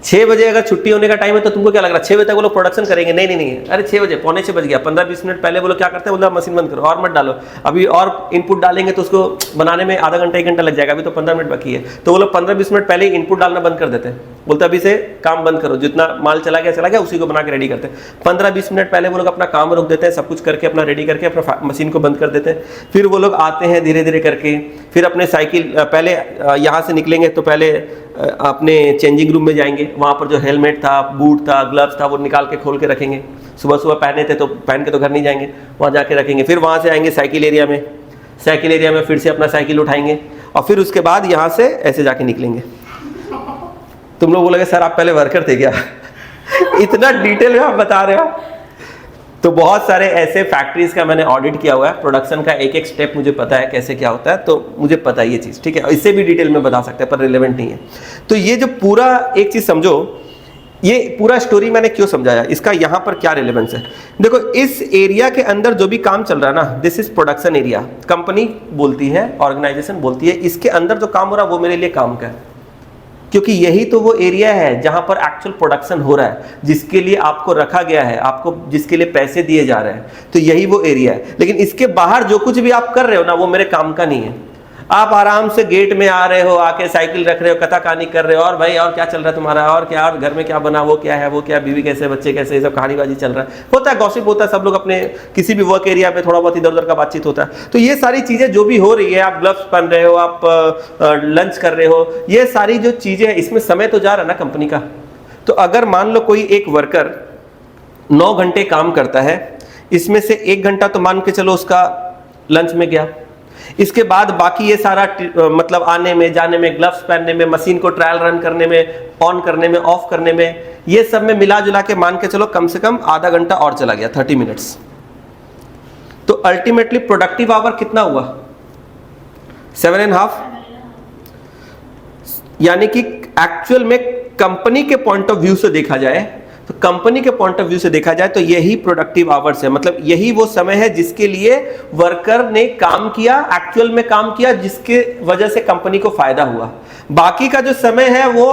6 बजे अगर छुट्टी होने का टाइम है तो तुमको क्या लग रहा है 6 बजे तक वो लोग प्रोडक्शन करेंगे? नहीं नहीं नहीं, अरे 6 बजे, पौने 6 बज गया, 15-20 मिनट पहले वो लोग क्या करते हैं, बोला मशीन बंद करो और मत डालो, अभी और इनपुट डालेंगे तो उसको बनाने में आधा घंटा 1 घंटा लग जाएगा, अभी तो 15 मिनट बाकी है, तो वो लोग 15-20 मिनट पहले इनपुट डालना बंद कर देते हैं, बोलते अभी से काम बंद करो, जितना माल चला गया उसी को बना के रेडी करते हैं। 15-20 मिनट पहले वो लोग अपना काम रोक देते हैं, सब कुछ करके अपना रेडी करके अपना मशीन को बंद कर देते हैं। फिर वो लोग आते हैं धीरे धीरे करके, फिर अपने साइकिल पहले यहाँ से निकलेंगे तो पहले अपने चेंजिंग रूम में जाएंगे, वहाँ पर जो हेलमेट था, बूट था, ग्लव्स था, वो निकाल के खोल के रखेंगे, सुबह सुबह पहने थे तो पहन के तो घर नहीं जाएंगे, वहाँ जाके रखेंगे। फिर वहाँ से आएंगे साइकिल एरिया में, साइकिल एरिया में फिर से अपना साइकिल उठाएंगे और फिर उसके बाद यहाँ से ऐसे जाके निकलेंगे। तुम लोग बोलोगे सर आप पहले वर्कर थे क्या? इतना डिटेल में आप बता रहे हो। तो बहुत सारे ऐसे फैक्ट्रीज का मैंने ऑडिट किया हुआ है, प्रोडक्शन का एक एक स्टेप मुझे पता है कैसे क्या होता है, तो मुझे पता है ये चीज़, ठीक है। इससे भी डिटेल में बता सकते हैं पर रिलेवेंट नहीं है। तो ये जो पूरा एक चीज़ समझो, ये पूरा स्टोरी मैंने क्यों समझाया, इसका यहाँ पर क्या रिलेवेंस है। देखो इस एरिया के अंदर जो भी काम चल रहा है ना, this is production area, company बोलती है, ऑर्गेनाइजेशन बोलती है, इसके अंदर जो काम हो रहा है वो मेरे लिए काम का है, क्योंकि यही तो वो एरिया है जहां पर एक्चुअल प्रोडक्शन हो रहा है, जिसके लिए आपको रखा गया है, आपको जिसके लिए पैसे दिए जा रहे हैं, तो यही वो एरिया है। लेकिन इसके बाहर जो कुछ भी आप कर रहे हो ना, वो मेरे काम का नहीं है। आप आराम से गेट में आ रहे हो, आके साइकिल रख रहे हो, कथा कहानी कर रहे हो, और भाई और क्या चल रहा है तुम्हारा, और क्या, और घर में क्या बना, वो क्या है, वो क्या, बीवी कैसे, बच्चे कैसे, ये सब कहानीबाजी चल रहा है, होता है, गॉसिप होता है, सब लोग अपने किसी भी वर्क एरिया पे थोड़ा बहुत इधर उधर का बातचीत होता है। तो ये सारी चीजें जो भी हो रही है, आप ग्लव्स पहन रहे हो, आप लंच कर रहे हो, ये सारी जो चीजें हैं, इसमें समय तो जा रहा है ना कंपनी का। तो अगर मान लो कोई एक वर्कर 9 घंटे काम करता है, इसमें से 1 घंटा तो मान के चलो उसका लंच में गया, इसके बाद बाकी ये सारा मतलब आने में, जाने में, ग्लव्स पहनने में, मशीन को ट्रायल रन करने में, ऑन करने में, ऑफ करने में, ये सब में मिला जुला के मान के चलो कम से कम आधा घंटा और चला गया, 30 मिनट्स। तो अल्टीमेटली प्रोडक्टिव आवर कितना हुआ? 7.5। यानी कि एक्चुअल में कंपनी के पॉइंट ऑफ व्यू से देखा जाए, तो कंपनी के पॉइंट ऑफ व्यू से देखा जाए तो यही प्रोडक्टिव आवर्स है। मतलब यही वो समय है जिसके लिए वर्कर ने काम किया, एक्चुअल में काम किया, जिसके वजह से कंपनी को फायदा हुआ। बाकी का जो समय है वो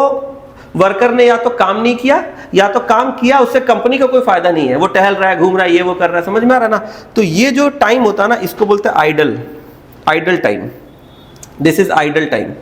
वर्कर ने या तो काम नहीं किया, या तो काम किया, उससे कंपनी का कोई फायदा नहीं है, वो टहल रहा है, घूम रहा है, ये वो कर रहा है, समझ में आ रहा है ना। तो ये जो टाइम होता है ना, इसको बोलते हैं idle time. This is idle time.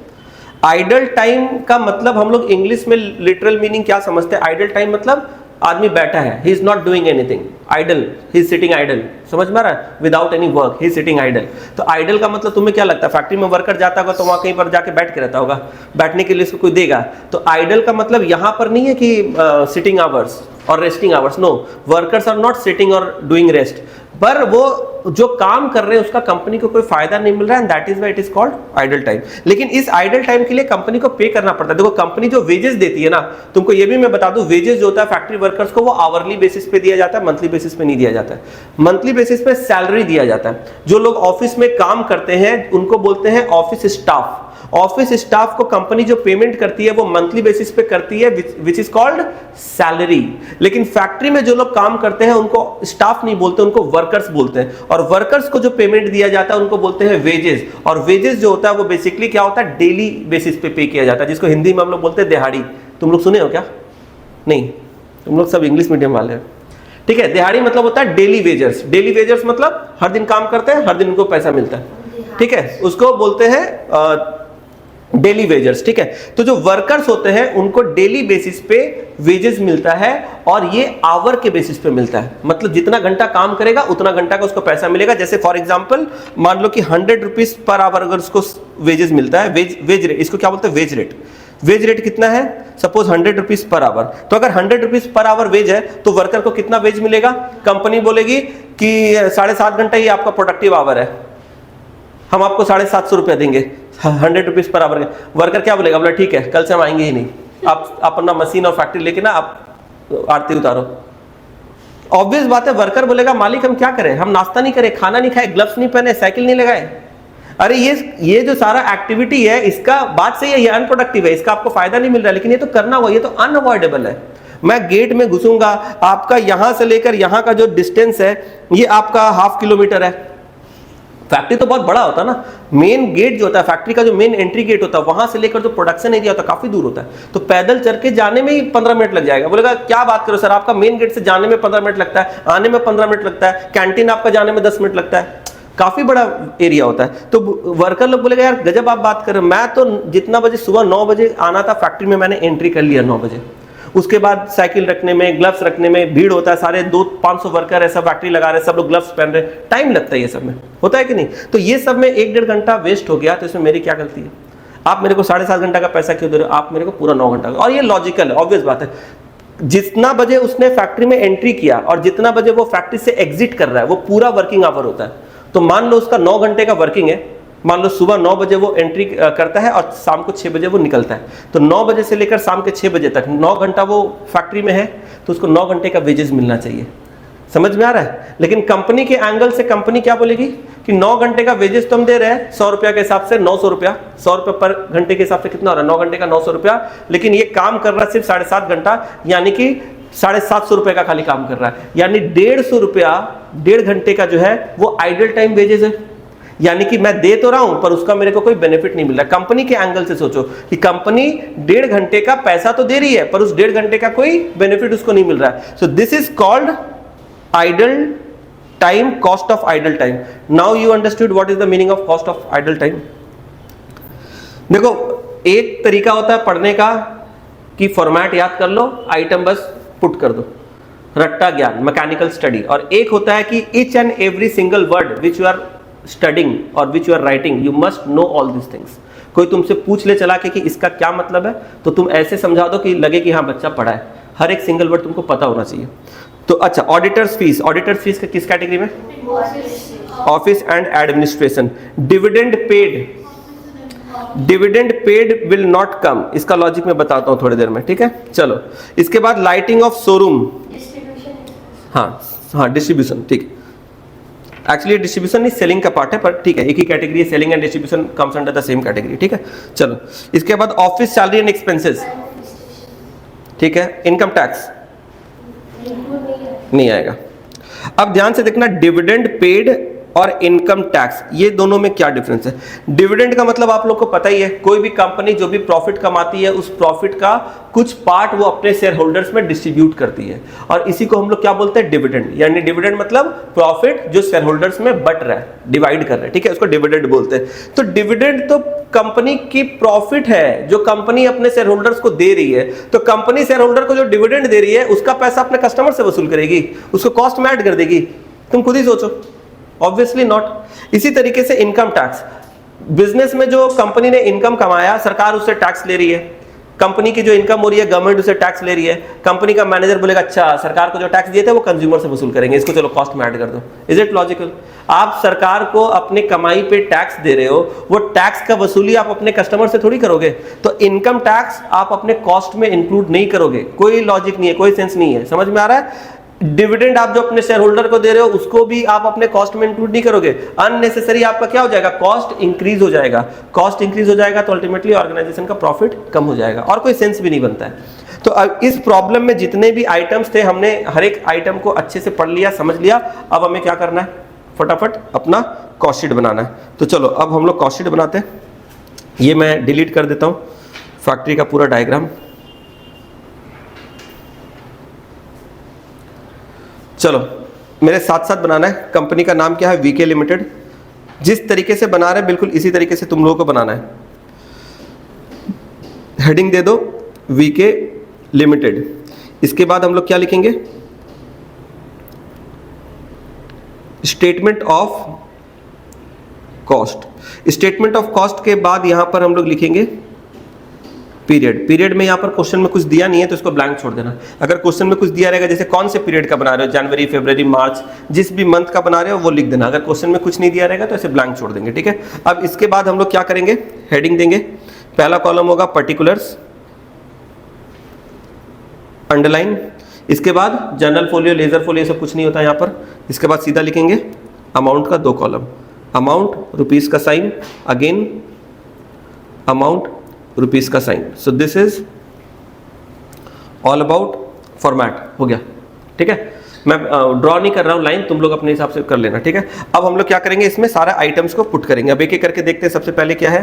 Idle time का मतलब हम लोग इंग्लिश में लिटरल मीनिंग क्या समझते हैं? आइडल टाइम मतलब आदमी बैठा है, he is not doing anything, idle, he is sitting idle, समझ में आ रहा है? Without any work, he is sitting idle. तो आइडल का मतलब तुम्हें क्या लगता है? फैक्ट्री में वर्कर जाता होगा तो वहां कहीं पर जाके बैठ के रहता होगा, बैठने के लिए उसको कोई देगा। तो आइडल का मतलब यहां पर नहीं है कि सिटिंग आवर्स और resting hours, no, workers are not sitting और डूइंग रेस्ट, पर वो जो काम कर रहे हैं उसका कंपनी को कोई फायदा नहीं मिल रहा है, and that is why it is called idle time. लेकिन इस आइडल टाइम के लिए कंपनी को पे करना पड़ता है। देखो कंपनी जो वेजेस देती है ना, तुमको ये भी मैं बता दूं, वेजेस जो होता है फैक्ट्री वर्कर्स को, वो आवरली बेसिस पे दिया जाता है, मंथली बेसिस पे नहीं दिया जाता है। मंथली बेसिस पे सैलरी दिया जाता है। जो लोग ऑफिस में काम करते हैं उनको बोलते हैं ऑफिस स्टाफ। ऑफिस स्टाफ को कंपनी जो पेमेंट करती है वो मंथली बेसिस पे करती है, विच इज कॉल्ड सैलरी। लेकिन फैक्ट्री में जो लोग काम करते हैं उनको स्टाफ नहीं बोलते, उनको वर्कर्स बोलते हैं। और वर्कर्स को जो पेमेंट दिया जाता है उनको बोलते हैं वेजेस। और वेजेस जो होता है वो बेसिकली क्या होता है? डेली बेसिस पे किया जाता है, जिसको हिंदी में हम लोग बोलते हैं दिहाड़ी। तुम लोग सुने हो क्या? नहीं, तुम लोग सब इंग्लिश मीडियम वाले हो, ठीक है। दिहाड़ी मतलब होता है डेली वेजर्स। डेली वेजर्स मतलब हर दिन काम करते हैं, हर दिन उनको पैसा मिलता है, ठीक है, उसको बोलते हैं डेली वेजर्स, ठीक है। तो जो वर्कर्स होते हैं उनको डेली बेसिस पे वेजेस मिलता है, और ये आवर के बेसिस पे मिलता है। मतलब जितना घंटा काम करेगा उतना घंटा का उसको पैसा मिलेगा। जैसे फॉर एग्जांपल मान लो कि 100 रुपीज पर आवर अगर उसको वेजेस मिलता है, वेज रेट, इसको क्या बोलते हैं? Wage rate. वेज रेट कितना है? Suppose 100 rupees per hour. तो अगर 100 रुपीज पर आवर वेज है तो वर्कर को कितना वेज मिलेगा? कंपनी बोलेगी कि 7.5 घंटा ही आपका प्रोडक्टिव आवर है, हम आपको 750 रुपया देंगे 100 रुपीज पर आवर। वर्कर क्या बोलेगा? बोला ठीक है, कल से हम आएंगे ही नहीं, आप अपना मशीन और फैक्ट्री लेके ना आप आरती उतारो। ऑब्वियस बात है, वर्कर बोलेगा मालिक हम क्या करें, हम नाश्ता नहीं करें, खाना नहीं खाए, ग्लव्स नहीं पहने, साइकिल नहीं लगाए, अरे ये जो सारा एक्टिविटी है इसका बात सही है, ये अनप्रोडक्टिव है, इसका आपको फायदा नहीं मिल रहा है, लेकिन ये तो करना हुआ, ये तो अनअवॉइडेबल है। मैं गेट में घुसूंगा, आपका यहां से लेकर यहां का जो डिस्टेंस है ये आपका 1/2 किलोमीटर है। फैक्ट्री तो बहुत बड़ा होता है ना, मेन गेट जो होता है फैक्ट्री का, जो मेन एंट्री गेट होता है, वहां से लेकर जो प्रोडक्शन एरिया होता है काफी दूर होता है। तो पैदल चल के जाने में ही 15 मिनट लग जाएगा। बोलेगा क्या बात करो सर, आपका मेन गेट से जाने में 15 मिनट लगता है, आने में 15 मिनट लगता है, कैंटीन आपका जाने में 10 मिनट लगता है, काफी बड़ा एरिया होता है। तो वर्कर लोग बोलेगा यार गजब आप बात कर रहे हो, मैं तो जितना बजे सुबह 9 बजे आना था फैक्ट्री में, मैंने एंट्री कर लिया 9 बजे। उसके बाद साइकिल रखने में, ग्लव्स रखने में भीड़ होता है, सारे 200-500 वर्कर है, सब फैक्ट्री लगा रहे हैं, सब लोग ग्लव्स पहन रहे हैं, टाइम लगता है ये सब में, होता है कि नहीं? तो ये सब में 1-1.5 घंटा वेस्ट हो गया, तो इसमें मेरी क्या गलती है? आप मेरे को 7.5 घंटा का पैसा क्यों दे रहे हो? आप मेरे को पूरा 9 घंटा का। और ये लॉजिकल है, ऑब्वियस बात है। जितना बजे उसने फैक्ट्री में एंट्री किया और जितना बजे वो फैक्ट्री से एग्जिट कर रहा है वो पूरा वर्किंग आवर होता है। तो मान लो उसका 9 घंटे का वर्किंग है, मान लो सुबह 9 बजे वो एंट्री करता है और शाम को 6 बजे वो निकलता है। तो 9 बजे से लेकर शाम के 6 बजे तक 9 घंटा वो फैक्ट्री में है, तो उसको 9 घंटे का वेजेस मिलना चाहिए। समझ में आ रहा है? लेकिन कंपनी के एंगल से कंपनी क्या बोलेगी कि 9 घंटे का वेजेस तो हम दे रहे हैं 100 रुपया के हिसाब से, 900 रुपया, 100 रुपया पर घंटे के हिसाब से कितना हो रहा है? 9 घंटे का 900 रुपया, लेकिन ये काम कर रहा है सिर्फ 7.5 घंटा, यानी कि 750 रुपए का खाली काम कर रहा है। यानी 150 रुपया 1.5 घंटे का जो है वो आइडल टाइम वेजेस है। यानी कि मैं दे तो रहा हूं पर उसका मेरे को कोई बेनिफिट नहीं मिल रहा। कंपनी के एंगल से सोचो कि कंपनी 1.5 घंटे का पैसा तो दे रही है पर उस 1.5 घंटे का कोई बेनिफिट उसको नहीं मिल रहा है। सो this is called idle time, cost of idle time. Now you understood what is the meaning of cost of idle time. देखो एक तरीका होता है पढ़ने का कि फॉर्मेट याद कर लो, आइटम बस पुट कर दो, रट्टा ज्ञान, मैकेनिकल स्टडी। और एक होता है कि each and every single word which you are studying और which you are writing you must know all this things. कोई तुमसे पूछ ले चला के कि इसका क्या मतलब है तो तुम ऐसे समझा दो कि लगे कि हाँ बच्चा पढ़ा है। हर एक सिंगल वर्ड तुमको पता होना चाहिए। तो अच्छा, ऑडिटर्स फीस, ऑडिटर्स फीस किस कैटेगरी में? Office and administration. Dividend paid, dividend paid will not come, इसका लॉजिक मैं बताता हूं थोड़ी देर में, ठीक है। चलो इसके बाद लाइटिंग ऑफ शोरूम, हाँ डिस्ट्रीब्यूशन, ठीक। एक्चुअली डिस्ट्रीब्यूशन नहीं, सेलिंग का पार्ट है पर ठीक है, एक ही कैटेगरी है, selling and distribution comes under the same category, ठीक है। चलो इसके बाद ऑफिस सैलरी एंड एक्सपेंसेस, ठीक है। इनकम टैक्स नहीं आएगा। अब ध्यान से देखना, डिविडेंड पेड और इनकम टैक्स, ये दोनों में क्या डिफरेंस है। डिविडेंड का मतलब आप लोग को पता ही है, कोई भी कंपनी जो भी प्रॉफिट कमाती है उस प्रॉफिट का कुछ पार्ट वो अपने शेयर होल्डर्स में डिस्ट्रीब्यूट करती है, और इसी को हम लोग क्या बोलते हैं? डिविडेंड। यानी डिविडेंड मतलब प्रॉफिट जो शेयर होल्डर्स में बट रहा है, डिवाइड कर रहा है, ठीक है, उसको डिविडेंड बोलते हैं। तो डिविडेंड तो कंपनी की प्रॉफिट है जो कंपनी अपने शेयर होल्डर्स को दे रही है। तो कंपनी शेयर होल्डर को जो डिविडेंड दे रही है उसका पैसा अपने कस्टमर से वसूल करेगी, उसको कॉस्ट में ऐड कर देगी। तुम खुद ही सोचो, ऑब्वियसली नॉट। इसी तरीके से इनकम टैक्स, बिजनेस में जो कंपनी ने इनकम कमाया सरकार उससे टैक्स ले रही है, कंपनी की जो इनकम हो रही है गवर्नमेंट उसे टैक्स ले रही है। कंपनी का मैनेजर बोलेगा अच्छा सरकार को जो टैक्स दिए थे वो कंज्यूमर से वसूल करेंगे, इसको चलो कॉस्ट में ऐड कर दो। Is it logical? आप सरकार को अपने कमाई पे टैक्स दे रहे हो, वो टैक्स का वसूली आप अपने कस्टमर से थोड़ी करोगे, तो इनकम टैक्स आप अपने कॉस्ट में इंक्लूड नहीं करोगे। कोई लॉजिक नहीं है, कोई सेंस नहीं है, समझ में आ रहा है? डिविडेंड आप जो अपने शेयर होल्डर को दे रहे हो उसको भी आप अपने कॉस्ट में इंक्लूड नहीं करोगे। अननेसेसरी आपका क्या हो जाएगा? कॉस्ट इंक्रीज हो जाएगा। कॉस्ट इंक्रीज हो जाएगा तो अल्टीमेटली ऑर्गेनाइजेशन का प्रॉफिट कम हो जाएगा और कोई सेंस भी नहीं बनता है। तो अब इस प्रॉब्लम में जितने भी आइटम्स थे हमने हर एक आइटम को अच्छे से पढ़ लिया, समझ लिया। अब हमें क्या करना है? फटाफट अपना कॉस्ट शीट बनाना है। तो चलो अब हम लोग कॉस्ट शीट बनाते हैं। ये मैं डिलीट कर देता हूँ फैक्ट्री का पूरा डायग्राम। चलो मेरे साथ साथ बनाना है। कंपनी का नाम क्या है? VK limited. जिस तरीके से बना रहे हैं बिल्कुल इसी तरीके से तुम लोगों को बनाना है। हेडिंग दे दो वीके लिमिटेड। इसके बाद हम लोग क्या लिखेंगे? Statement of cost. Statement of cost के बाद यहां पर हम लोग लिखेंगे पीरियड। पीरियड में यहाँ पर क्वेश्चन में कुछ दिया नहीं है तो इसको ब्लैंक छोड़ देना। अगर क्वेश्चन में कुछ दिया रहेगा जैसे कौन से पीरियड का बना रहे हो, जनवरी, फरवरी, मार्च, जिस भी मंथ का बना रहे हो वो लिख देना। अगर क्वेश्चन में कुछ नहीं दिया रहेगा तो ऐसे ब्लैंक छोड़ देंगे, ठीक है। अब इसके बाद हम लोग क्या करेंगे? हेडिंग देंगे। पहला कॉलम होगा पर्टिकुलर्स, अंडरलाइन। इसके बाद जनरल फोलियो, लेजर फोलियो सब कुछ नहीं होता यहाँ पर। इसके बाद सीधा लिखेंगे अमाउंट का 2 कॉलम, अमाउंट, रुपीज का साइन, अगेन अमाउंट, रुपीज का sign. So this is all about format. हो गया, ठीक है। मैं ड्रॉ नहीं कर रहा हूं लाइन, तुम लोग अपने हिसाब से कर लेना, ठीक है। अब हम लोग क्या करेंगे? इसमें सारे आइटम्स को पुट करेंगे। अब एक एक करके देखते हैं। सबसे पहले क्या है?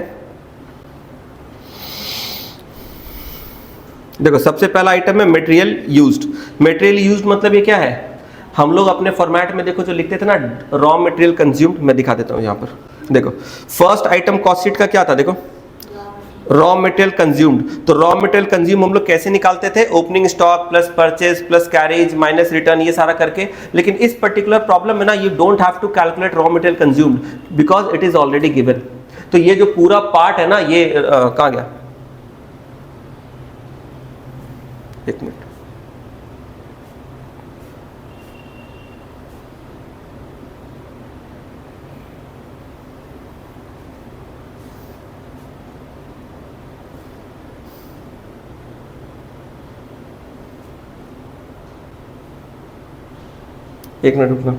देखो सबसे पहला आइटम है मटेरियल यूज्ड। मटेरियल यूज्ड मतलब ये क्या है? हम लोग अपने फॉर्मेट में देखो जो लिखते थे ना, रॉ मटेरियल कंज्यूम्ड। मैं दिखा देता हूं यहाँ पर। देखो फर्स्ट आइटम कॉस्ट शीट का क्या था? देखो रॉ मटेरियल कंज्यूम्ड। तो रॉ मटेरियल कंज्यूम हम लोग कैसे निकालते थे? Opening stock plus purchase plus carriage minus return, ये सारा करके। लेकिन इस पर्टिकुलर प्रॉब्लम में ना you don't have to calculate raw material consumed because it is already given. तो ये जो पूरा पार्ट है ना, ये कहाँ गया? एक मिनट। एक मिनट रुकना।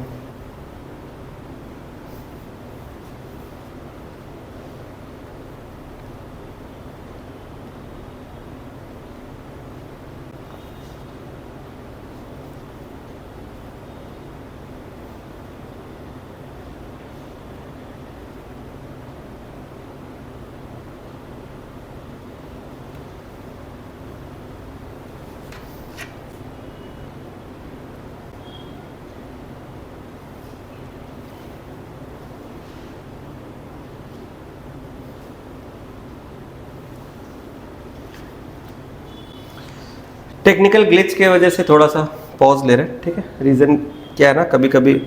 टेक्निकल ग्लिच के वजह से थोड़ा सा पॉज ले रहे हैं, ठीक है। रीज़न क्या है ना, कभी कभी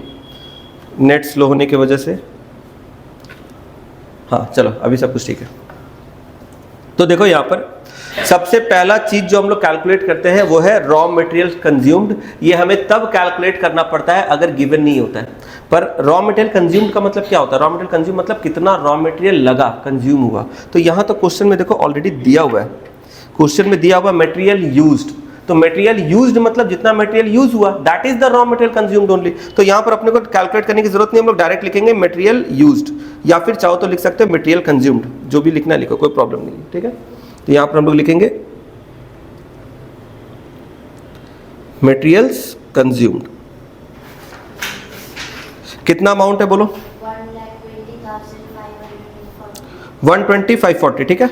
नेट स्लो होने की वजह से। हाँ चलो अभी सब कुछ ठीक है। तो देखो यहाँ पर सबसे पहला चीज जो हम लोग कैलकुलेट करते हैं वो है रॉ मटेरियल कंज्यूम्ड। ये हमें तब कैलकुलेट करना पड़ता है अगर गिवन नहीं होता है। पर रॉ मटेरियल कंज्यूम्ड का मतलब क्या होता है? रॉ मटेरियल कंज्यूम मतलब कितना रॉ मटेरियल लगा, कंज्यूम हुआ। तो यहाँ तो क्वेश्चन में देखो ऑलरेडी दिया हुआ है, क्वेश्चन में दिया हुआ मटेरियल यूज्ड। तो मटेरियल यूज्ड मतलब जितना मटेरियल यूज हुआ, that is the raw material consumed only. तो यहाँ पर अपने को कैलकुलेट करने की जरूरत नहीं, हम लोग डायरेक्ट लिखेंगे मटेरियल यूज्ड, या फिर चाहो तो लिख सकते हैं मटेरियल कंज्यूम्ड, जो भी लिखना है लिखो, कोई प्रॉब्लम नहीं है, ठीक है। तो यहाँ पर हम लोग लिखेंगे मटेरियल्स कंज्यूम्ड। कितना अमाउंट है बोलो? 120,540, ठीक है।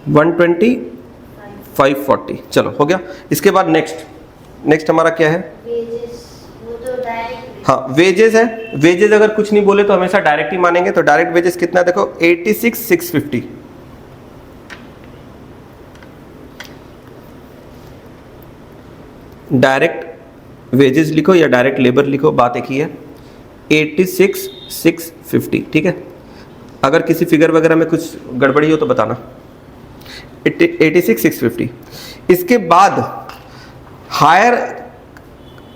120,540, चलो हो गया। इसके बाद नेक्स्ट हमारा क्या है? वेजेस, वो तो डायरेक्ट। हाँ वेजेस है। वेजेस अगर कुछ नहीं बोले तो हमेशा डायरेक्ट ही मानेंगे। तो डायरेक्ट वेजेस कितना है देखो, 86,650। डायरेक्ट वेजेस लिखो या डायरेक्ट लेबर लिखो, बात एक ही है। 86,650, ठीक है। अगर किसी फिगर वगैरह में कुछ गड़बड़ी हो तो बताना। 86,650। इसके बाद हायर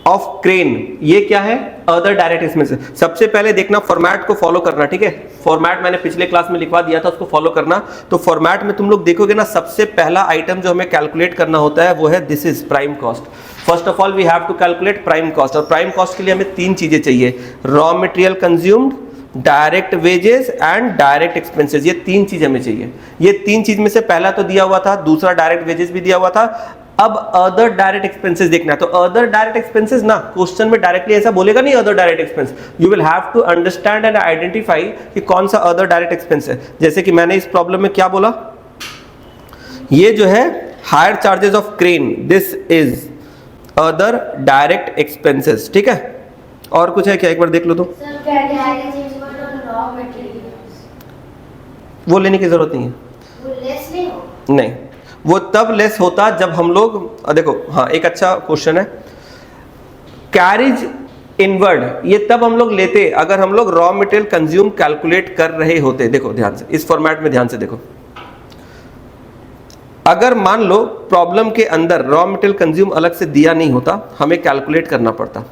ऑफ क्रेन, ये क्या है? Other direct expenses. सबसे पहले देखना, फॉर्मेट को फॉलो करना, ठीक है। फॉर्मेट मैंने पिछले क्लास में लिखवा दिया था, उसको फॉलो करना। तो फॉर्मेट में तुम लोग देखोगे ना, सबसे पहला आइटम जो हमें कैलकुलेट करना होता है वो है this is prime cost. First of all we have to calculate prime cost. और प्राइम कॉस्ट के लिए हमें तीन चीजें चाहिए, raw material consumed, direct wages and direct expenses. ये तीन चीज हमें चाहिए। ये तीन चीज में से पहला तो दिया हुआ था, दूसरा डायरेक्ट वेजेस भी दिया हुआ था। अब अदर डायरेक्ट एक्सपेंसेस देखना है। तो अदर डायरेक्ट एक्सपेंसेस ना, क्वेश्चन में डायरेक्टली ऐसा बोलेगा नहीं other direct expense. You will have to understand and identify कि कौन सा अदर डायरेक्ट एक्सपेंस है। जैसे कि मैंने इस प्रॉब्लम में क्या बोला, ये जो है higher charges of crane, this is other direct expenses, ठीक है। और कुछ है क्या, एक बार देख लो तो। वो लेने की जरूरत नहीं है, वो लेस नहीं हो। नहीं, वो तब लेस होता जब हम लोग देखो। हाँ एक अच्छा क्वेश्चन है, कैरिज इनवर्ड, ये तब हम लोग लेते अगर हम लोग रॉ मटेरियल कंज्यूम कैलकुलेट कर रहे होते। देखो ध्यान से, इस फॉर्मेट में ध्यान से देखो। अगर मान लो प्रॉब्लम के अंदर रॉ मटेरियल कंज्यूम अलग से दिया नहीं होता, हमें कैलकुलेट करना पड़ता।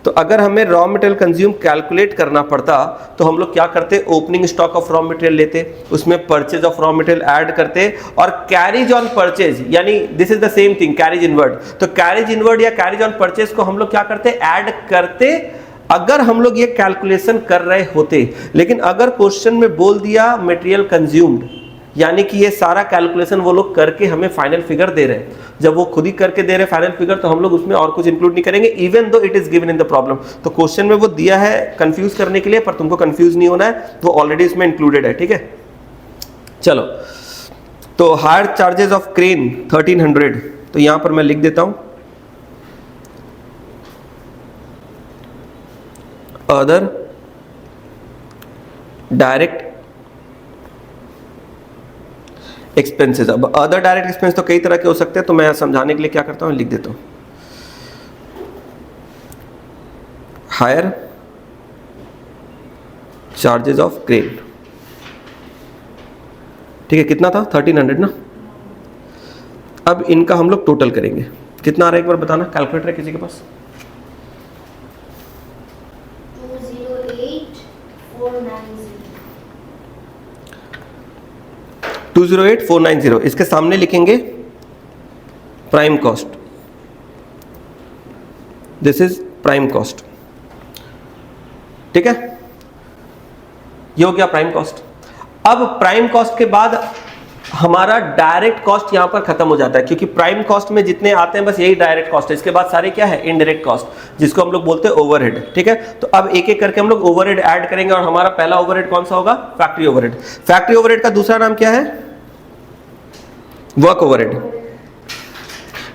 तो अगर हमें रॉ मटेरियल कंज्यूम कैलकुलेट करना पड़ता तो हम लोग क्या करते, opening stock of raw material लेते, उसमें purchase of raw material add करते, और कैरिज ऑन परचेज, यानी this is the same thing, carriage inward. तो कैरिज इनवर्ड या कैरिज ऑन परचेज को हम लोग क्या करते, ऐड करते, अगर हम लोग ये कैलकुलेशन कर रहे होते। लेकिन अगर क्वेश्चन में बोल दिया मटेरियल कंज्यूम्ड, यानी कि ये सारा कैलकुलेशन वो लोग करके हमें फाइनल फिगर दे रहे हैं। जब वो खुद ही करके दे रहे फाइनल फिगर, तो हम लोग उसमें और कुछ इंक्लूड नहीं करेंगे, even though it is given in the problem. तो क्वेश्चन में वो दिया है कंफ्यूज करने के लिए, पर तुमको कंफ्यूज नहीं होना है, वो ऑलरेडी इसमें इंक्लूडेड है, ठीक है। चलो, तो हायर चार्जेस ऑफ क्रेन 1300, तो यहां पर मैं लिख देता हूं अदर डायरेक्ट एक्सपेंसेस। अब अदर डायरेक्ट एक्सपेंस तो कई तरह के हो सकते हैं, तो मैं समझाने के लिए क्या करता हूं, लिख देता हूं हायर चार्जेस ऑफ क्रेन, ठीक है। कितना था, 1300 ना। अब इनका हम लोग टोटल करेंगे, कितना आ रहा है एक बार बताना, कैलकुलेटर है किसी के पास? 208,490। इसके सामने लिखेंगे prime cost, this is prime cost, ठीक है। ये हो गया प्राइम कॉस्ट। अब प्राइम कॉस्ट के बाद हमारा डायरेक्ट कॉस्ट यहां पर खत्म हो जाता है, क्योंकि प्राइम कॉस्ट में जितने आते हैं बस यही डायरेक्ट कॉस्ट है। इसके बाद सारे क्या है, इनडायरेक्ट कॉस्ट, जिसको हम लोग बोलते हैं ओवरहेड, ठीक है। तो अब एक एक करके हम लोग ओवरहेड ऐड करेंगे, और हमारा पहला ओवरहेड कौन सा होगा, फैक्ट्री ओवरहेड। फैक्ट्री ओवरहेड का दूसरा नाम क्या है, वर्क ओवरहेड।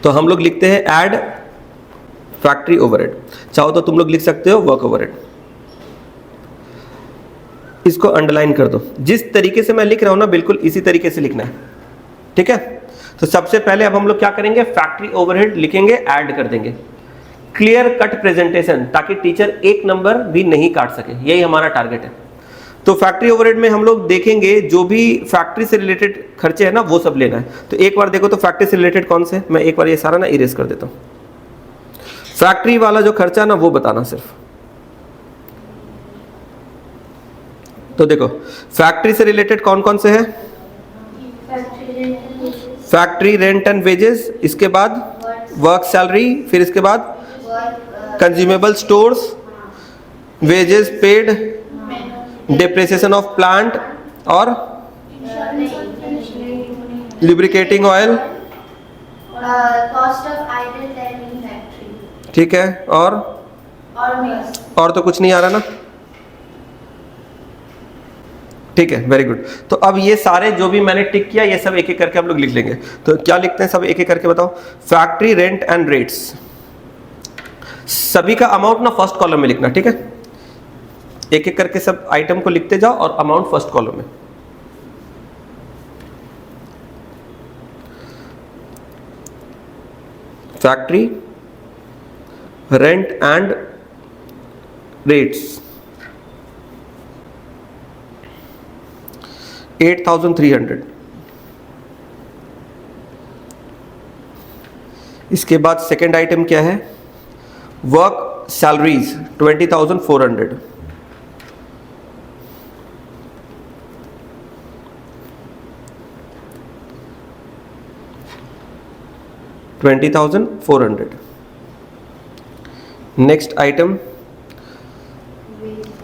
तो हम लोग लिखते हैं ऐड फैक्ट्री ओवरहेड, चाहो तो तुम लोग लिख सकते हो वर्क ओवरहेड। इसको अंडरलाइन कर दो, जिस तरीके से मैं लिख रहा हूं ना बिल्कुल इसी तरीके से लिखना है, ठीक है। तो सबसे पहले अब हम लोग क्या करेंगे, फैक्ट्री ओवरहेड लिखेंगे, ऐड कर देंगे, क्लियर कट प्रेजेंटेशन, ताकि टीचर एक नंबर भी नहीं काट सके, यही हमारा टारगेट है। तो फैक्ट्री ओवरहेड में हम लोग देखेंगे जो भी फैक्ट्री से रिलेटेड खर्चे हैं ना वो सब लेना है। तो एक बार देखो तो फैक्ट्री से रिलेटेड कौन से, मैं एक बार ये सारा ना इरेज कर देता हूं। फैक्ट्री वाला जो खर्चा ना वो बताना सिर्फ। तो देखो फैक्ट्री से रिलेटेड कौन कौन से हैं, फैक्ट्री रेंट एंड वेजेस, इसके बाद वर्क सैलरी, फिर इसके बाद consumable stores, wages paid, depreciation of plant और lubricating oil, cost of idle time in factory. ठीक है, और तो कुछ नहीं आ रहा ना, ठीक है, वेरी गुड। तो अब ये सारे जो भी मैंने टिक किया ये सब एक एक करके हम लोग लिख लेंगे। तो क्या लिखते हैं सब एक एक करके बताओ। फैक्ट्री रेंट एंड रेट्स, सभी का अमाउंट ना फर्स्ट कॉलम में लिखना, ठीक है, एक एक करके सब आइटम को लिखते जाओ और अमाउंट फर्स्ट कॉलम में। Factory rent and rates 8,300। इसके बाद सेकेंड आइटम क्या है, work salaries 20,400। Next item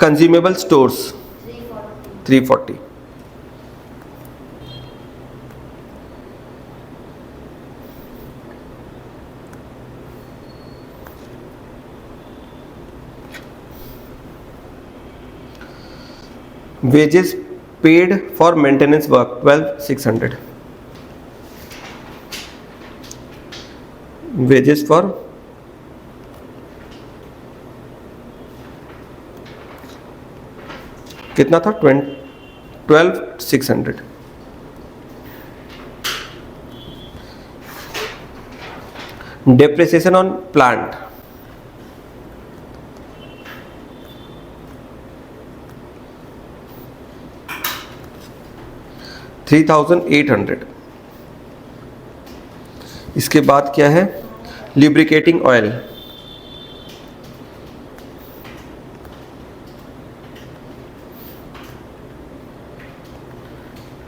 consumable stores 340। wages paid for maintenance work 12,600। wages for कितना था 12,600। Depreciation on plant 3,800। इसके बाद क्या है, लुब्रिकेटिंग ऑयल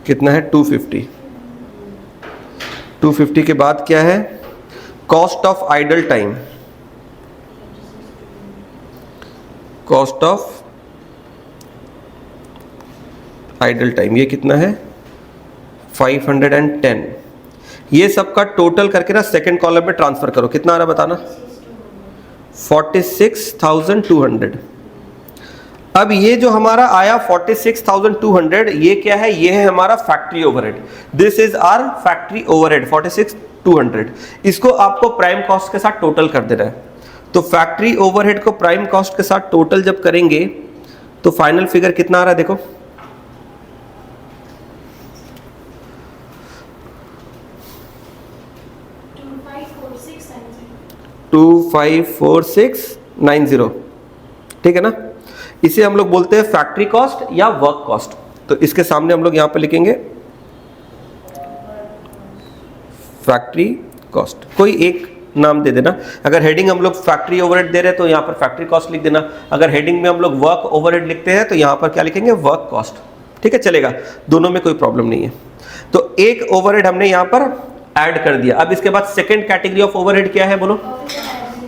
कितना है 250। 250 के बाद क्या है, cost of idle time, cost of idle time ये कितना है 510। ये सब का टोटल करके ना सेकंड कॉलम में ट्रांसफर करो, कितना आ रहा बताना 46,200। अब ये जो हमारा आया 46,200 ये क्या है, ये है हमारा factory overhead. This is our factory overhead 46,200। इसको आपको प्राइम कॉस्ट के साथ टोटल कर देना है। तो फैक्ट्री ओवरहेड को प्राइम कॉस्ट के साथ टोटल जब करेंगे तो फाइनल फिगर कितना आ रहा है देखो 254690। ठीक है ना, इसे हम लोग बोलते हैं फैक्ट्री कॉस्ट या वर्क कॉस्ट। तो इसके सामने हम लोग यहां पे लिखेंगे फैक्ट्री कॉस्ट, कोई एक नाम दे देना। अगर हेडिंग हम लोग फैक्ट्री ओवरहेड दे रहे हैं तो यहां पर फैक्ट्री कॉस्ट लिख देना। अगर हेडिंग में हम लोग वर्क ओवरहेड लिखते हैं तो यहां पर क्या लिखेंगे वर्क कॉस्ट। ठीक है, चलेगा, दोनों में कोई प्रॉब्लम नहीं है। तो एक ओवरहेड हमने यहां पर ऐड कर दिया। अब इसके बाद सेकेंड कैटेगरी ऑफ ओवरहेड क्या है बोलो,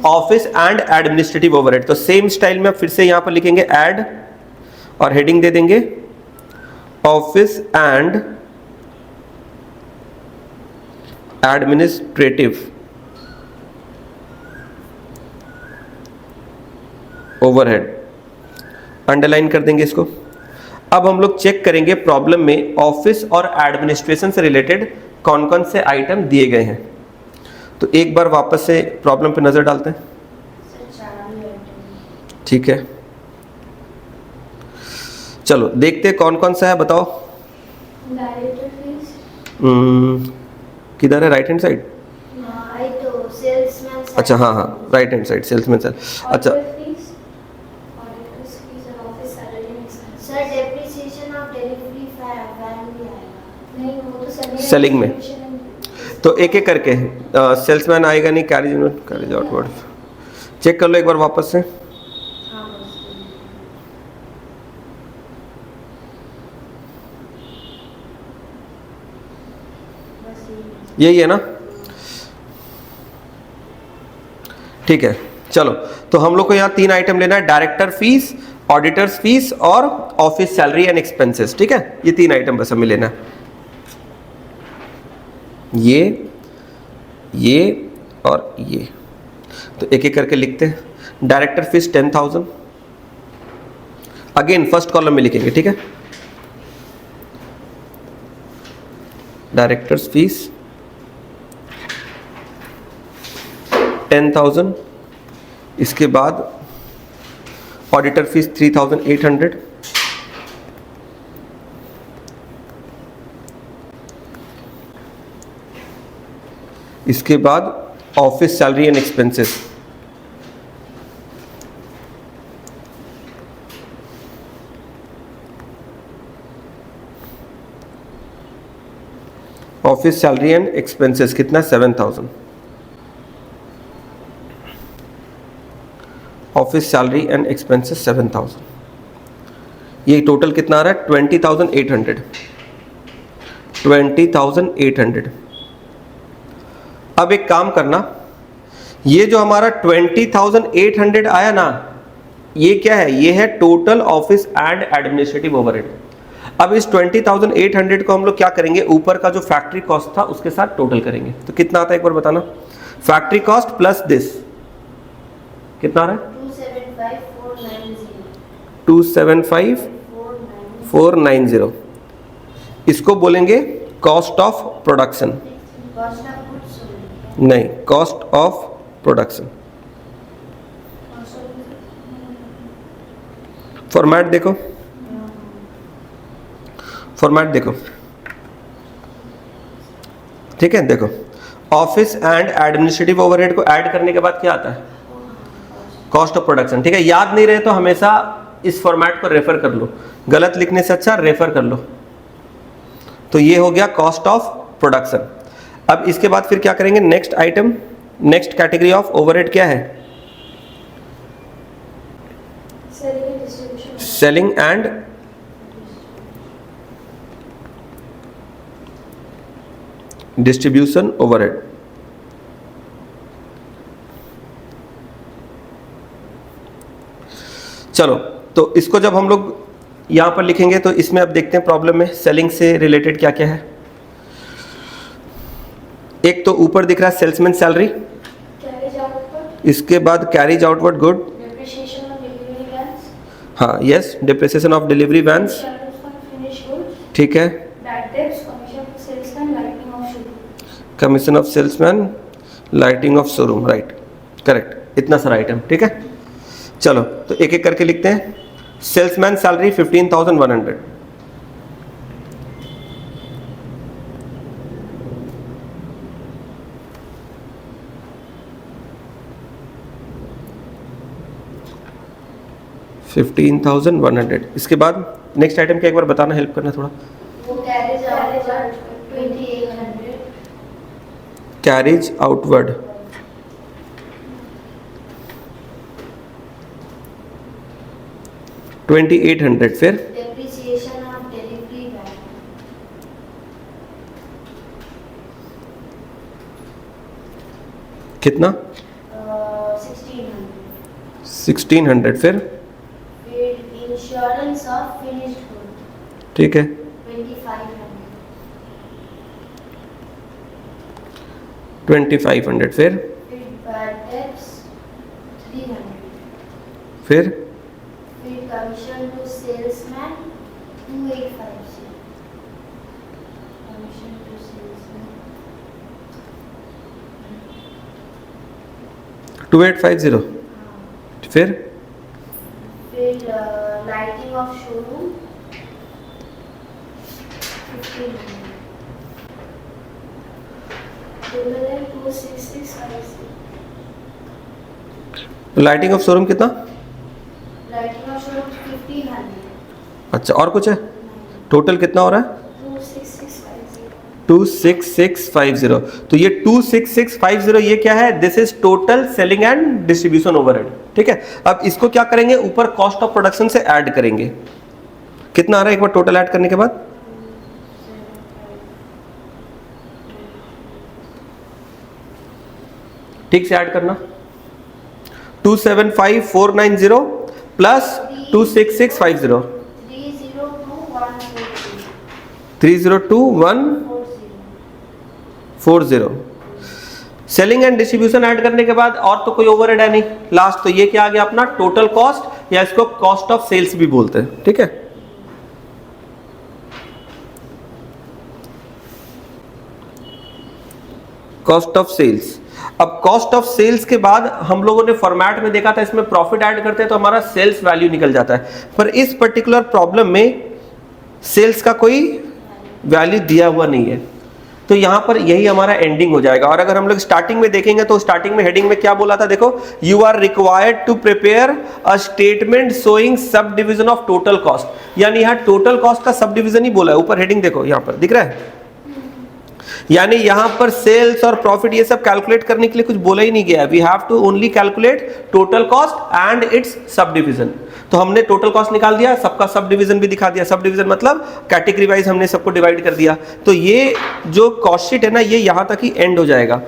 ऑफिस एंड एडमिनिस्ट्रेटिव ओवरहेड। तो सेम स्टाइल में फिर से यहां पर लिखेंगे ऐड और हेडिंग दे देंगे office and administrative overhead, underline कर देंगे इसको। अब हम लोग चेक करेंगे प्रॉब्लम में ऑफिस और एडमिनिस्ट्रेशन से रिलेटेड कौन कौन से आइटम दिए गए हैं। तो एक बार वापस से प्रॉब्लम पे नजर डालते हैं। ठीक है, चलो देखते हैं कौन कौन सा है, बताओ। किधर है? Right hand side? I तो salesman side. अच्छा हाँ हाँ, right hand side, salesman sale. अच्छा Auditor fees and office salary and expenses. Sir, depreciation of delivery van भी आएगा। नहीं, वो तो Selling में। तो एक एक करके सेल्समैन आएगा नहीं, कैरेज आउटवर्ड चेक कर लो एक बार वापस से। हाँ, बस यही है ना? ठीक है, चलो। तो हम लोग को यहाँ 3 आइटम लेना है, डायरेक्टर फीस, ऑडिटर्स फीस और ऑफिस सैलरी एंड एक्सपेंसेस। ठीक है, ये 3 आइटम बस हमें लेना है। ये और ये। तो एक एक करके लिखते हैं। Director fees 10,000, again first column में लिखेंगे। ठीक है, डायरेक्टर्स फीस 10,000, इसके बाद ऑडिटर फीस 3,800, इसके बाद office salary and expenses office salary and expenses कितना? 7,000। Office salary and expenses 7,000। ये टोटल कितना आ रहा है? 20,800। 20,800। अब एक काम करना, ये जो हमारा 20,800 आया ना, ये क्या है? ये है total office and administrative overhead. अब इस 20,800 को हम लोग क्या करेंगे? ऊपर का जो फैक्ट्री कॉस्ट था उसके साथ टोटल करेंगे। तो कितना आता है एक बार बताना? फैक्ट्री कॉस्ट प्लस दिस कितना आ रहा है? 275,490। इसको बोलेंगे कॉस्ट ऑफ प्रोडक्शन, नहीं, कॉस्ट ऑफ प्रोडक्शन। फॉर्मेट देखो, फॉर्मेट देखो। ठीक है, देखो ऑफिस एंड एडमिनिस्ट्रेटिव ओवरहेड को ऐड करने के बाद क्या आता है? Cost of production. ठीक है, याद नहीं रहे तो हमेशा इस फॉर्मेट को रेफर कर लो, गलत लिखने से अच्छा रेफर कर लो। तो ये हो गया कॉस्ट ऑफ प्रोडक्शन। अब इसके बाद फिर क्या करेंगे? Next item, next category of overhead क्या है? Selling and distribution overhead. चलो, तो इसको जब हम लोग यहां पर लिखेंगे तो इसमें अब देखते हैं प्रॉब्लम में सेलिंग से रिलेटेड क्या क्या है। एक तो ऊपर दिख रहा है सेल्समैन सैलरी, इसके बाद कैरिज आउटवर्ड गुड, हाँ yes, depreciation of delivery vans, ठीक है, commission of salesman, lighting of showroom, right, correct. इतना सारा आइटम। ठीक है, चलो तो एक एक करके लिखते हैं। Salesman salary 15,100, $15,100। इसके बाद नेक्स्ट आइटम क्या, एक बार बताना, हेल्प करना थोड़ा। Carriage outward 2,800। फिर depreciation of delivery van, कितना? 1,600। फिर insurance of finished good, ठीक है, 2,500, 2,500। फिर bad debts 300, फिर commission to salesman 2,850, commission to salesman 2,850। फिर lighting of showroom 1,500, lighting of showroom कितना? अच्छा, और कुछ है? टोटल कितना हो रहा है? 26650। तो ये 26650 ये क्या है? This is total selling and distribution overhead. ठीक है, अब इसको क्या करेंगे? ऊपर कॉस्ट ऑफ प्रोडक्शन से ऐड करेंगे। कितना आ रहा है एक बार टोटल ऐड करने के बाद? ठीक से ऐड करना। 275490 plus 26650 302140। Selling and distribution add करने के बाद और तो कोई ओवरहेड है नहीं लास्ट, तो ये क्या आ गया अपना टोटल कॉस्ट, या इसको कॉस्ट ऑफ सेल्स भी बोलते हैं। ठीक है, कॉस्ट ऑफ सेल्स। अब कॉस्ट ऑफ सेल्स के बाद हम लोगों ने फॉर्मेट में देखा था, इसमें प्रॉफिट ऐड करते हैं तो हमारा सेल्स वैल्यू निकल जाता है, पर इस पर्टिकुलर प्रॉब्लम में सेल्स का कोई वैल्यू दिया हुआ नहीं है, तो यहां पर यही हमारा एंडिंग हो जाएगा। और अगर हम लोग स्टार्टिंग में देखेंगे तो स्टार्टिंग में हेडिंग में क्या बोला था? देखो, you are required to prepare a statement showing sub division of total cost, यानी यहां टोटल कॉस्ट का सब डिविजन ही बोला है। ऊपर हेडिंग देखो, यहां पर दिख रहा है, यानी यहां पर सेल्स और प्रॉफिट ये सब कैलकुलेट करने के लिए कुछ बोला ही नहीं गया है। We have to only calculate total cost and its sub division. तो हमने टोटल कॉस्ट निकाल दिया, सबका सब डिवीजन भी दिखा दिया। सब डिवीजन मतलब कैटेगरी वाइज हमने सबको डिवाइड कर दिया। तो ये जो कॉस्ट शीट है ना, ये यहां तक ही एंड हो जाएगा।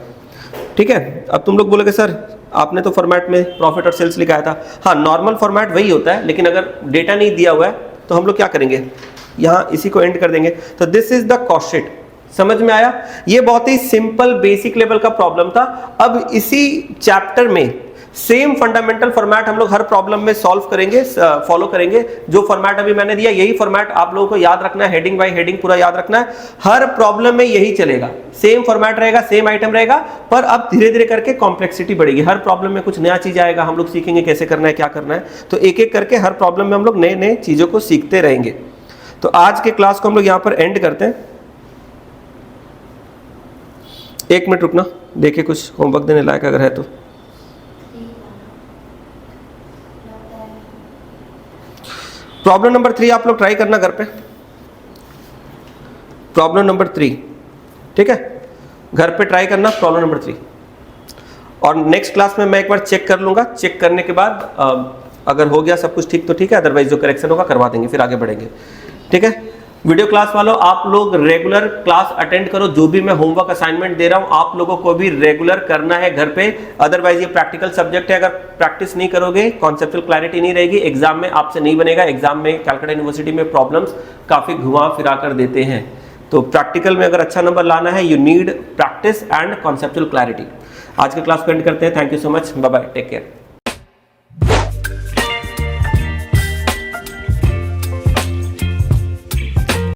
ठीक है, अब तुम लोग बोलोगे सर आपने तो फॉर्मेट में प्रॉफिट और सेल्स लिखाया था। हाँ, नॉर्मल फॉर्मेट वही होता है, लेकिन अगर डेटा नहीं दिया हुआ है तो हम लोग क्या करेंगे, यहाँ इसी को एंड कर देंगे। तो this is the cost sheet. समझ में आया? ये बहुत ही सिंपल बेसिक लेवल का प्रॉब्लम था। अब इसी चैप्टर में सेम फंडामेंटल फॉर्मेट हम लोग हर प्रॉब्लम में सॉल्व करेंगे, फॉलो करेंगे। जो फॉर्मेट अभी मैंने दिया यही फॉर्मेट आप लोगों को याद रखना है, हेडिंग बाय हेडिंग पूरा याद रखना है। हर प्रॉब्लम में यही चलेगा, सेम फॉर्मेट रहेगा, सेम आइटम रहेगा, पर अब धीरे धीरे करके कॉम्प्लेक्सिटी बढ़ेगी। हर प्रॉब्लम में कुछ नया चीज आएगा, हम लोग सीखेंगे कैसे करना है, क्या करना है। तो एक एक करके हर प्रॉब्लम में हम लोग नए नए चीजों को सीखते रहेंगे। तो आज के क्लास को हम लोग यहाँ पर एंड करते हैं। एक मिनट रुकना, देखिए कुछ होमवर्क देने लायक अगर है तो। प्रॉब्लम नंबर 3 आप लोग ट्राई करना घर पे। प्रॉब्लम नंबर 3, ठीक है, घर पे ट्राई करना प्रॉब्लम नंबर 3। और नेक्स्ट क्लास में मैं एक बार चेक कर लूंगा। चेक करने के बाद अगर हो गया सब कुछ ठीक तो ठीक है, अदरवाइज जो करेक्शन होगा करवा देंगे, फिर आगे बढ़ेंगे। ठीक है, वीडियो क्लास वालों आप लोग रेगुलर क्लास अटेंड करो। जो भी मैं होमवर्क असाइनमेंट दे रहा हूं आप लोगों को भी रेगुलर करना है घर पे। अदरवाइज ये प्रैक्टिकल सब्जेक्ट है, अगर प्रैक्टिस नहीं करोगे, कॉन्सेप्चुअल क्लैरिटी नहीं रहेगी, एग्जाम में आपसे नहीं बनेगा। एग्जाम में कैलकाटा यूनिवर्सिटी में प्रॉब्लम्स काफी घुमा फिरा कर देते हैं। तो प्रैक्टिकल में अगर अच्छा नंबर लाना है, you need practice and conceptual clarity. आज के क्लास को एंड करते हैं। Thank you so much, bye bye, take care.